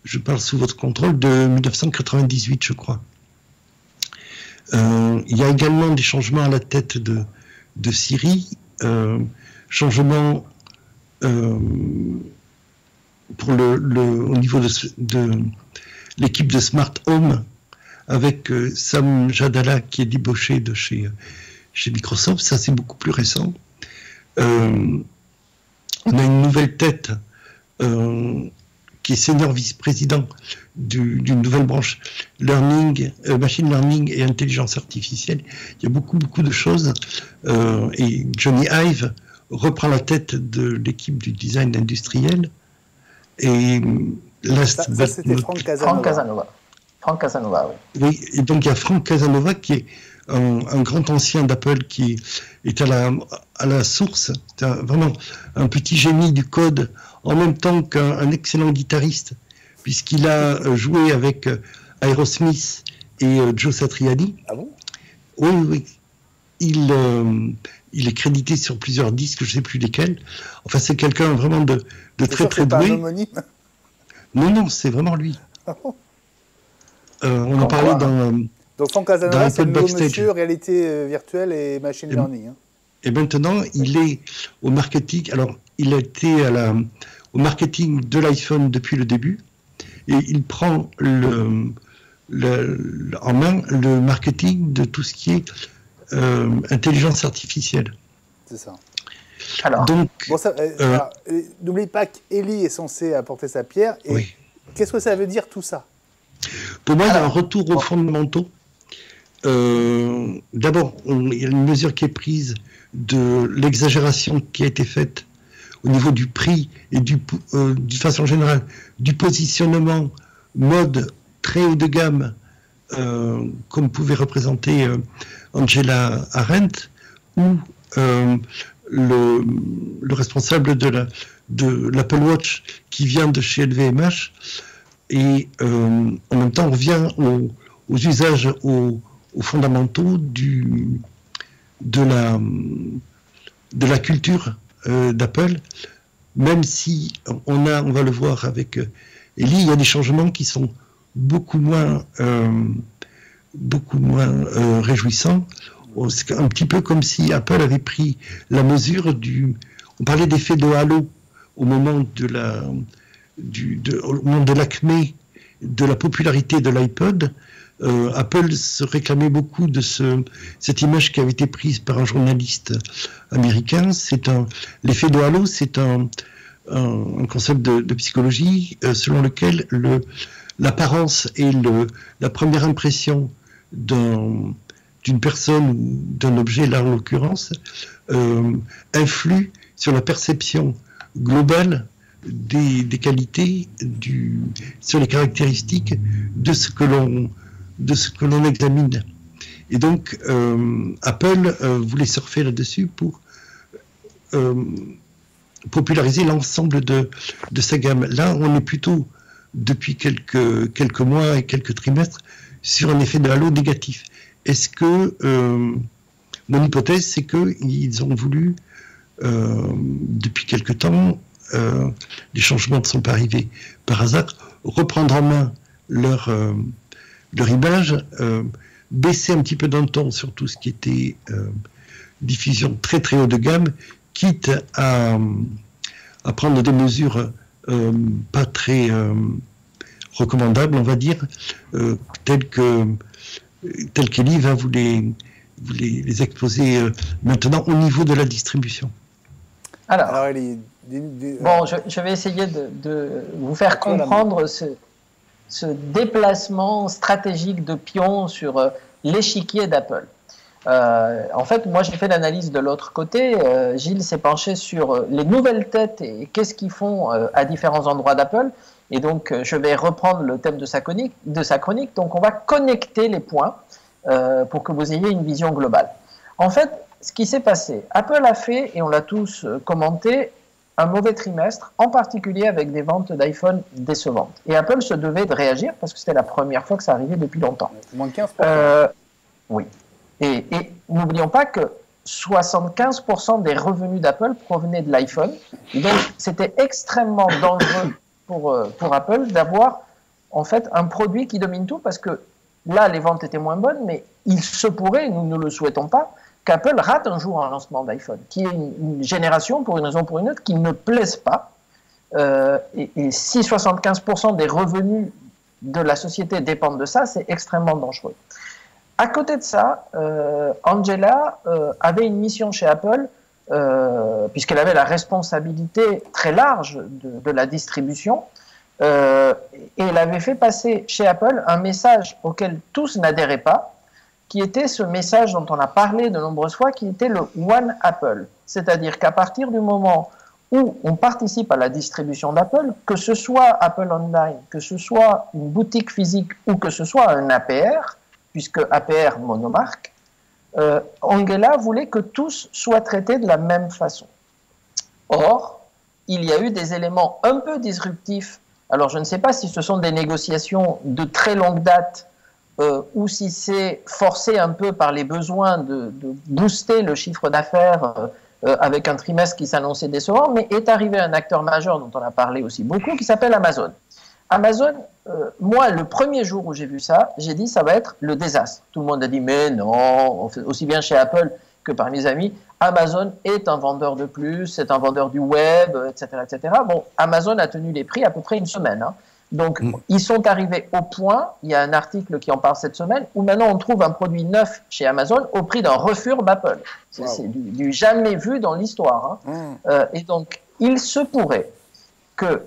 je parle sous votre contrôle, de 1998, je crois. Il y a également des changements à la tête de Siri, changements pour au niveau de l'équipe de Smart Home, avec Sam Jadala qui est débauché de chez Microsoft. Ça, c'est beaucoup plus récent. On a une nouvelle tête qui est senior vice-président d'une nouvelle branche machine learning et intelligence artificielle. Il y a beaucoup de choses. Et Johnny Ive reprend la tête de l'équipe du design industriel. Et ça c'était Frank Casanova. Frank Casanova, oui. Oui, et donc il y a Frank Casanova qui est un grand ancien d'Apple qui est à la source. C'est vraiment un petit génie du code, en même temps qu'un excellent guitariste, puisqu'il a joué avec Aerosmith et Joe Satriani. Ah bon? Oui. Il est crédité sur plusieurs disques, je ne sais plus lesquels. Enfin, c'est quelqu'un vraiment de très très doué. Pas un homonyme? Non, c'est vraiment lui. Ah bon? On en parlait dans... Donc Frank Casanova, c'est le nouveau Backstage. monsieur réalité virtuelle et machine learning. Et maintenant, il est au marketing. Alors, il a été au marketing de l'iPhone depuis le début, et il prend en main le marketing de tout ce qui est intelligence artificielle. C'est ça. Alors, donc, n'oubliez pas qu'Eli est censé apporter sa pierre. Et oui. Qu'est-ce que ça veut dire tout ça? Pour moi, il y a un retour aux fondamentaux. D'abord, il y a une mesure qui est prise de l'exagération qui a été faite au niveau du prix et d'une façon générale du positionnement mode très haut de gamme, comme pouvait représenter Angela Arendt, ou le responsable de l'Apple Watch qui vient de chez LVMH, et en même temps on revient aux usages, aux fondamentaux de la culture d'Apple, même si on va le voir avec Eli, il y a des changements qui sont beaucoup moins beaucoup moins réjouissant. C'est un petit peu comme si Apple avait pris la mesure du... On parlait d'effet de halo au moment de l'acmé de la popularité de l'iPod. Apple se réclamait beaucoup de cette image qui avait été prise par un journaliste américain. L'effet de halo, c'est un concept de psychologie selon lequel l'apparence et la première impression d'une personne ou d'un objet, là en l'occurrence, influe sur la perception globale des qualités, sur les caractéristiques de ce que l'on examine. Et donc, Apple voulait surfer là-dessus pour populariser l'ensemble de sa gamme. Là, on est plutôt, depuis quelques mois et quelques trimestres, sur un effet de halo négatif. Est-ce que, mon hypothèse, c'est qu'ils ont voulu, depuis quelque temps, les changements ne sont pas arrivés par hasard, reprendre en main leur image, baisser un petit peu d'un ton sur tout ce qui était diffusion très très haut de gamme, quitte à prendre des mesures pas très recommandables, on va dire, telles qu'Eli va vous les exposer maintenant au niveau de la distribution. Alors Eli, bon, je vais essayer de vous faire comprendre ce déplacement stratégique de pion sur l'échiquier d'Apple. En fait, moi j'ai fait l'analyse de l'autre côté. Gilles s'est penché sur les nouvelles têtes et qu'est-ce qu'ils font à différents endroits d'Apple. Et donc, je vais reprendre le thème de sa chronique. Donc, on va connecter les points pour que vous ayez une vision globale. En fait, ce qui s'est passé, Apple a fait, et on l'a tous commenté, un mauvais trimestre, en particulier avec des ventes d'iPhone décevantes. Et Apple se devait de réagir parce que c'était la première fois que ça arrivait depuis longtemps. Moins de 15%. Oui. Et n'oublions pas que 75% des revenus d'Apple provenaient de l'iPhone. Donc, c'était extrêmement dangereux pour Apple d'avoir en fait un produit qui domine tout, parce que là, les ventes étaient moins bonnes, mais il se pourrait, nous ne le souhaitons pas, qu'Apple rate un jour un lancement d'iPhone, qui est une génération, pour une raison ou pour une autre, qui ne plaise pas. Et si 75% des revenus de la société dépendent de ça, c'est extrêmement dangereux. À côté de ça, Angela avait une mission chez Apple, puisqu'elle avait la responsabilité très large de la distribution, et elle avait fait passer chez Apple un message auquel tous n'adhéraient pas, qui était ce message dont on a parlé de nombreuses fois, qui était le One Apple. C'est-à-dire qu'à partir du moment où on participe à la distribution d'Apple, que ce soit Apple Online, que ce soit une boutique physique ou que ce soit un APR, puisque APR monomarque, Angela voulait que tous soient traités de la même façon. Or, il y a eu des éléments un peu disruptifs. Alors, je ne sais pas si ce sont des négociations de très longue date ou si c'est forcé un peu par les besoins de booster le chiffre d'affaires avec un trimestre qui s'annonçait décevant, mais est arrivé un acteur majeur dont on a parlé aussi beaucoup, qui s'appelle Amazon. Amazon, moi, le premier jour où j'ai vu ça, j'ai dit ça va être le désastre. Tout le monde a dit mais non, aussi bien chez Apple que par mes amis, Amazon est un vendeur de plus, c'est un vendeur du web, etc., etc. Bon, Amazon a tenu les prix à peu près une semaine. Hein. Donc, ils sont arrivés au point, il y a un article qui en parle cette semaine, où maintenant on trouve un produit neuf chez Amazon au prix d'un refurb d'Apple. C'est du jamais vu dans l'histoire. Hein. Et donc, il se pourrait que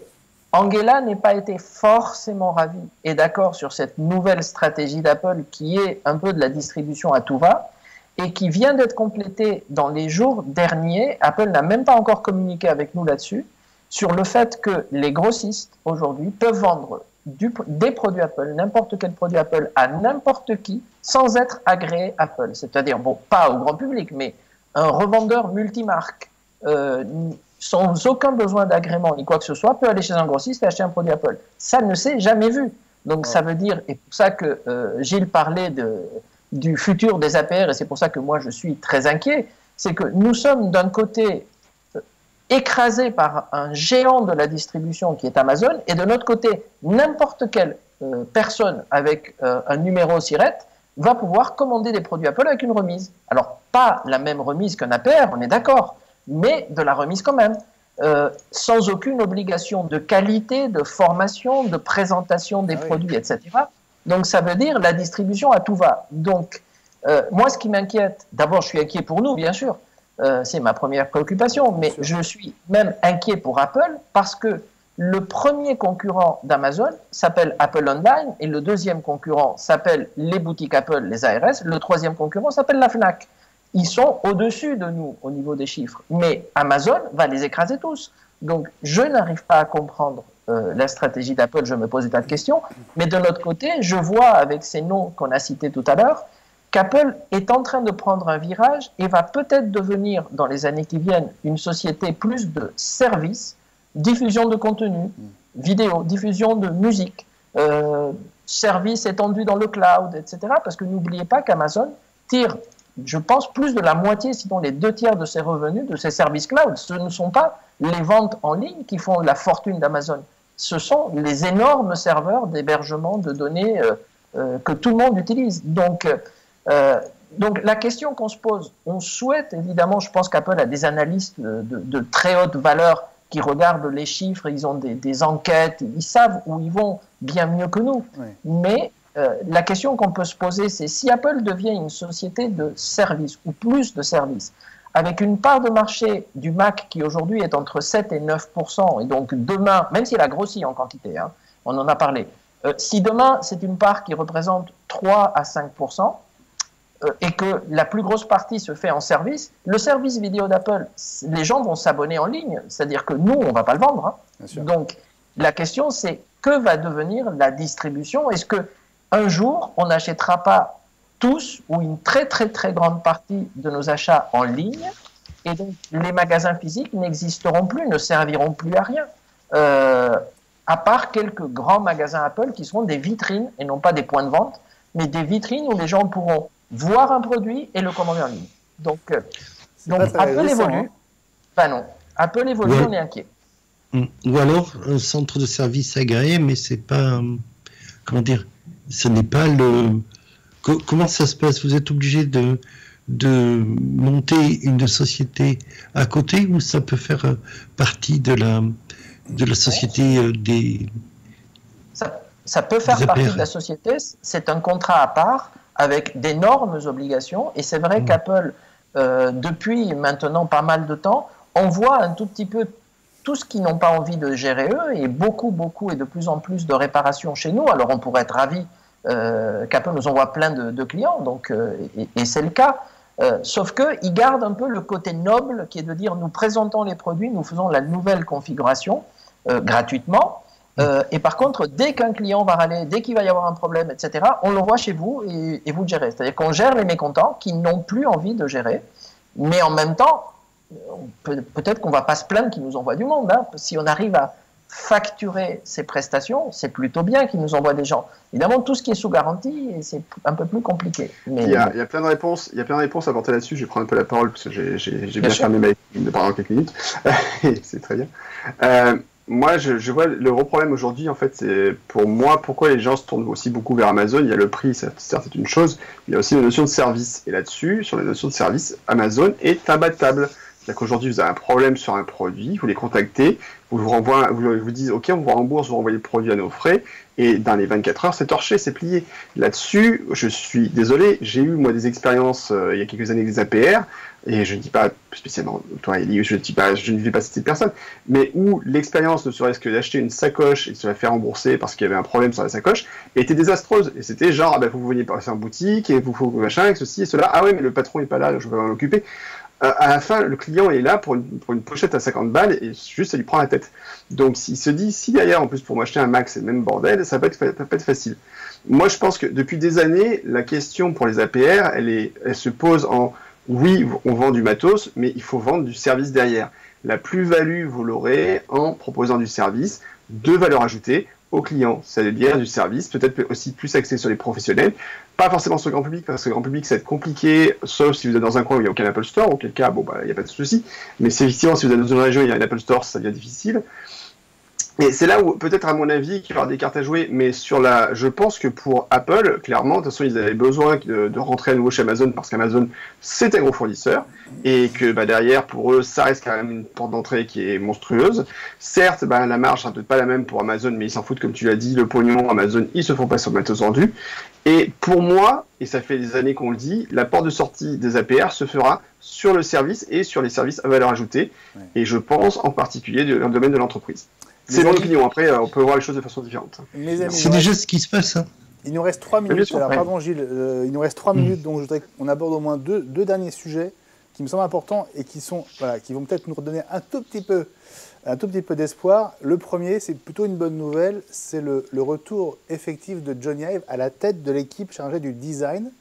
Angela n'ait pas été forcément ravie et d'accord sur cette nouvelle stratégie d'Apple qui est un peu de la distribution à tout va et qui vient d'être complétée dans les jours derniers. Apple n'a même pas encore communiqué avec nous là-dessus, sur le fait que les grossistes aujourd'hui peuvent vendre des produits Apple, n'importe quel produit Apple, à n'importe qui, sans être agréé Apple. C'est-à-dire, bon, pas au grand public, mais un revendeur multimarque, sans aucun besoin d'agrément ni quoi que ce soit, peut aller chez un grossiste et acheter un produit Apple. Ça ne s'est jamais vu. Donc ça veut dire, et pour ça que Gilles parlait du futur des APR, et c'est pour ça que moi je suis très inquiet, c'est que nous sommes d'un côté écrasés par un géant de la distribution qui est Amazon, et de l'autre côté, n'importe quelle personne avec un numéro SIRET va pouvoir commander des produits Apple avec une remise. Alors, pas la même remise qu'un APR, on est d'accord, mais de la remise quand même, sans aucune obligation de qualité, de formation, de présentation des produits, etc. Donc, ça veut dire la distribution à tout va. Donc, moi, ce qui m'inquiète, d'abord, je suis inquiet pour nous, bien sûr, c'est ma première préoccupation, mais je suis même inquiet pour Apple parce que le premier concurrent d'Amazon s'appelle Apple Online et le deuxième concurrent s'appelle les boutiques Apple, les ARS. Le troisième concurrent s'appelle la Fnac. Ils sont au-dessus de nous au niveau des chiffres. Mais Amazon va les écraser tous. Donc, je n'arrive pas à comprendre la stratégie d'Apple. Je me pose des tas de questions. Mais de l'autre côté, je vois avec ces noms qu'on a cités tout à l'heure qu'Apple est en train de prendre un virage et va peut-être devenir, dans les années qui viennent, une société plus de services, diffusion de contenu, vidéo, diffusion de musique, services étendus dans le cloud, etc. Parce que n'oubliez pas qu'Amazon tire, je pense, plus de la moitié, sinon les 2/3 de ses revenus de ses services cloud. Ce ne sont pas les ventes en ligne qui font la fortune d'Amazon. Ce sont les énormes serveurs d'hébergement de données que tout le monde utilise. Donc la question qu'on se pose, on souhaite évidemment, je pense qu'Apple a des analystes de très haute valeur qui regardent les chiffres, ils ont des enquêtes, ils savent où ils vont bien mieux que nous. Oui. Mais la question qu'on peut se poser, c'est si Apple devient une société de services ou plus de services, avec une part de marché du Mac qui aujourd'hui est entre 7 et 9%, et donc demain, même si elle a grossi en quantité, hein, on en a parlé, si demain c'est une part qui représente 3 à 5%, et que la plus grosse partie se fait en service, le service vidéo d'Apple, les gens vont s'abonner en ligne, c'est-à-dire que nous, on ne va pas le vendre. Hein. Donc, la question, c'est que va devenir la distribution? Est-ce qu'un jour, on n'achètera pas tous ou une très, très, très grande partie de nos achats en ligne, et donc les magasins physiques n'existeront plus, ne serviront plus à rien, à part quelques grands magasins Apple qui seront des vitrines, et non pas des points de vente, mais des vitrines où les gens pourront voir un produit et le commander en ligne. Donc Apple évolue. Hein. Ben non, Apple évolue, on est inquiet. Ou alors un centre de service agréé, mais c'est pas, comment dire, ce n'est pas le. Comment ça se passe? Vous êtes obligé de monter une société à côté, ou ça peut faire partie de la société des. Ça peut faire partie de la société. C'est un contrat à part, avec d'énormes obligations, et c'est vrai qu'Apple, depuis maintenant pas mal de temps, envoie un tout petit peu tout ce qu'ils n'ont pas envie de gérer eux, et beaucoup et de plus en plus de réparations chez nous. Alors on pourrait être ravis qu'Apple nous envoie plein de clients, donc, et c'est le cas, sauf qu'ils gardent un peu le côté noble, qui est de dire nous présentons les produits, nous faisons la nouvelle configuration gratuitement, et par contre, dès qu'un client va râler, dès qu'il va y avoir un problème, etc., on l'envoie chez vous et vous le gérez. C'est-à-dire qu'on gère les mécontents qui n'ont plus envie de gérer, mais en même temps, peut-être qu'on ne va pas se plaindre qu'ils nous envoient du monde. Hein. Si on arrive à facturer ces prestations, c'est plutôt bien qu'ils nous envoient des gens. Évidemment, tout ce qui est sous garantie, c'est un peu plus compliqué. Mais... Il y a plein de réponses à apporter là-dessus. Je vais prendre un peu la parole parce que j'ai bien fermé ma ligne de pendant quelques minutes. C'est très bien. Moi, je vois le gros problème aujourd'hui, en fait, c'est pour moi, pourquoi les gens se tournent aussi beaucoup vers Amazon. Il y a le prix, certes, c'est une chose, il y a aussi la notion de service. Et là-dessus, sur la notion de service, Amazon est imbattable. C'est-à-dire qu'aujourd'hui, vous avez un problème sur un produit, vous les contactez, vous disent, OK, on vous rembourse, vous renvoyez le produit à nos frais, et dans les 24 heures, c'est torché, c'est plié. Là-dessus, je suis désolé, j'ai eu, moi, des expériences il y a quelques années avec des APR, et je ne dis pas spécialement, toi, Elie, je ne vais pas citer personne, mais où l'expérience, ne serait-ce que d'acheter une sacoche et de se la faire rembourser parce qu'il y avait un problème sur la sacoche, était désastreuse. Et c'était genre, vous veniez passer en boutique, et vous faut machin, et ceci et cela. Ah ouais, mais le patron n'est pas là, je vais m'en occuper. À la fin, le client est là pour une pochette à 50 balles et juste ça lui prend la tête. Donc s'il se dit, si derrière, en plus pour m'acheter un Mac, c'est le même bordel, ça va pas être facile. Moi, je pense que depuis des années, la question pour les APR, elle se pose en, oui, on vend du matos, mais il faut vendre du service derrière. La plus-value, vous l'aurez en proposant du service, de valeur ajoutée aux clients. Ça veut dire du service, peut-être aussi plus axé sur les professionnels, pas forcément sur le grand public, parce que le grand public, ça va être compliqué, sauf si vous êtes dans un coin où il n'y a aucun Apple Store, auquel cas, il n'y a pas de souci. Mais c'est effectivement, si vous êtes dans une région où il y a un Apple Store, ça devient difficile. Et c'est là où, peut-être à mon avis, qu'il y aura des cartes à jouer, mais je pense que pour Apple, clairement, de toute façon, ils avaient besoin de rentrer à nouveau chez Amazon, parce qu'Amazon, c'est un gros fournisseur, et que derrière, pour eux, ça reste quand même une porte d'entrée qui est monstrueuse. Certes, la marge sera peut-être pas la même pour Amazon, mais ils s'en foutent, comme tu l'as dit, le pognon, Amazon, ils se font pas sur le matos vendu. Et pour moi, et ça fait des années qu'on le dit, la porte de sortie des APR se fera sur le service et sur les services à valeur ajoutée, et je pense en particulier dans le domaine de l'entreprise. C'est mon opinion. Après, on peut voir les choses de façon différente. C'est déjà ce qui se passe. Hein. Il nous reste 3 minutes. Alors, pardon Gilles, il nous reste 3 minutes, donc je voudrais qu'on aborde au moins deux derniers sujets qui me semblent importants et qui vont peut-être nous redonner un tout petit peu d'espoir. Le premier, c'est plutôt une bonne nouvelle, c'est le retour effectif de Johnny Ive à la tête de l'équipe chargée du design.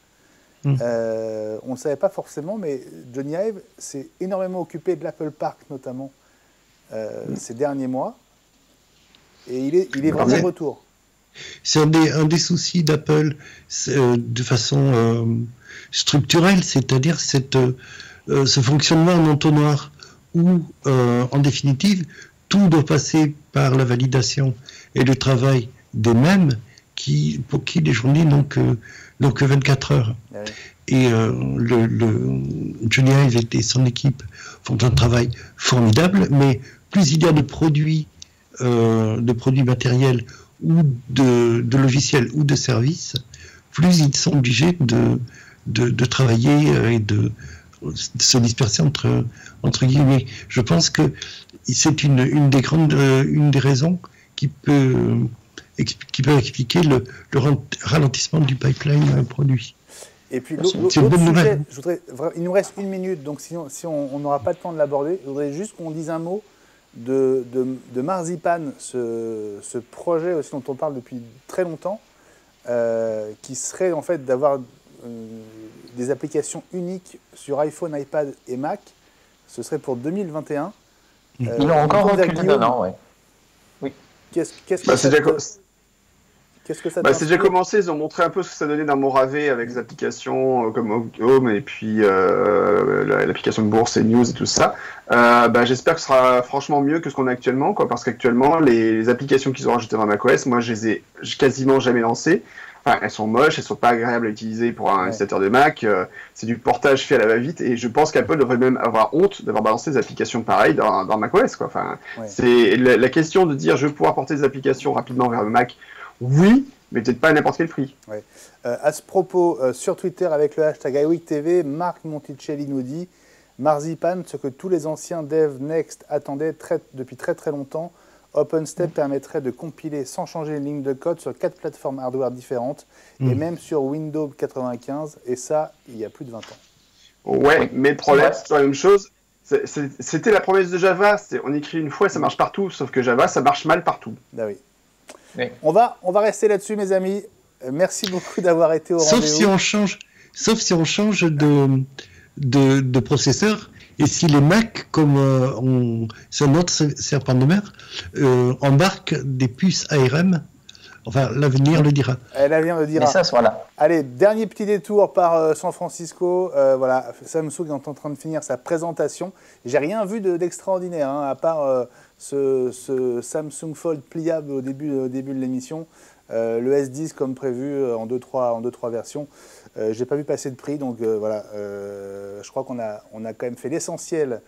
On ne le savait pas forcément, mais Johnny Ive s'est énormément occupé de l'Apple Park notamment ces derniers mois. Et il est vraiment de retour. C'est un des soucis d'Apple de façon structurelle, c'est-à-dire ce fonctionnement en entonnoir où, en définitive, tout doit passer par la validation et le travail des mêmes pour qui les journées n'ont que 24 heures. Ouais. Et Johnny Ive et son équipe font un travail formidable, mais plus il y a de produits matériels ou de logiciels ou de services, plus ils sont obligés de travailler et de se disperser entre guillemets. Je pense que c'est une des raisons qui peut expliquer le ralentissement du pipeline produit. Et puis l'autre sujet, il nous reste 1 minute, donc si on n'aura pas le temps de l'aborder, je voudrais juste qu'on dise un mot de Marzipan, ce projet aussi dont on parle depuis très longtemps, qui serait en fait d'avoir des applications uniques sur iPhone, iPad et Mac. Ce serait pour 2021. Ils l'ont encore reculé d'un an, ouais. Oui. Qu'est-ce que ça c'est déjà commencé, ils ont montré un peu ce que ça donnait dans Morave avec des applications comme Home et puis l'application de bourse et news et tout ça. J'espère que ce sera franchement mieux que ce qu'on a actuellement, parce qu'actuellement, les applications qu'ils ont rajoutées dans macOS, moi je les ai quasiment jamais lancées. Enfin, elles sont moches, elles sont pas agréables à utiliser pour un utilisateur de Mac. C'est du portage fait à la va-vite, et je pense qu'Apple devrait même avoir honte d'avoir balancé des applications pareilles dans macOS, quoi. Enfin, c'est la question de dire je vais pouvoir porter des applications rapidement vers le Mac. Oui, mais peut-être pas à n'importe quel prix. Ouais. À ce propos, sur Twitter, avec le hashtag iWeekTV, Marc Monticelli nous dit « Marzipan, ce que tous les anciens devs Next attendaient depuis très très longtemps, OpenStep permettrait de compiler sans changer une ligne de code sur 4 plateformes hardware différentes, et même sur Windows 95, et ça, il y a plus de 20 ans. » Ouais, mais le problème, c'est la même chose. C'était la promesse de Java, on écrit une fois et ça marche partout, sauf que Java, ça marche mal partout. Ah oui. Oui. On va rester là-dessus, mes amis. Merci beaucoup d'avoir été au rendez-vous. Sauf si on change de processeur, et si les Mac, comme c'est notre serpent de mer, embarquent des puces ARM. Enfin, l'avenir le dira. L'avenir le dira. Mais ça, voilà. Allez, dernier petit détour par San Francisco. Voilà, Samsung est en train de finir sa présentation. J'ai rien vu d'extraordinaire, à part ce Samsung Fold pliable au début de l'émission. Le S10 comme prévu en 2-3 versions. J'ai pas vu passer de prix, donc voilà. Je crois qu'on a quand même fait l'essentiel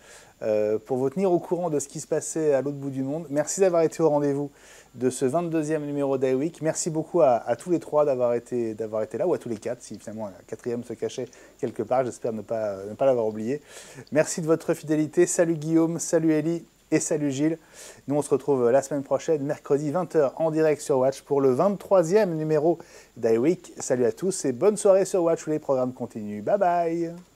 pour vous tenir au courant de ce qui se passait à l'autre bout du monde. Merci d'avoir été au rendez-vous de ce 22e numéro d'iWeek. Merci beaucoup à tous les 3 d'avoir été là, ou à tous les 4, si finalement un 4e se cachait quelque part. J'espère ne pas l'avoir oublié. Merci de votre fidélité. Salut Guillaume, salut Ellie et salut Gilles. Nous, on se retrouve la semaine prochaine, mercredi 20h, en direct sur Watch pour le 23e numéro d'iWeek. Salut à tous et bonne soirée sur Watch où les programmes continuent. Bye bye.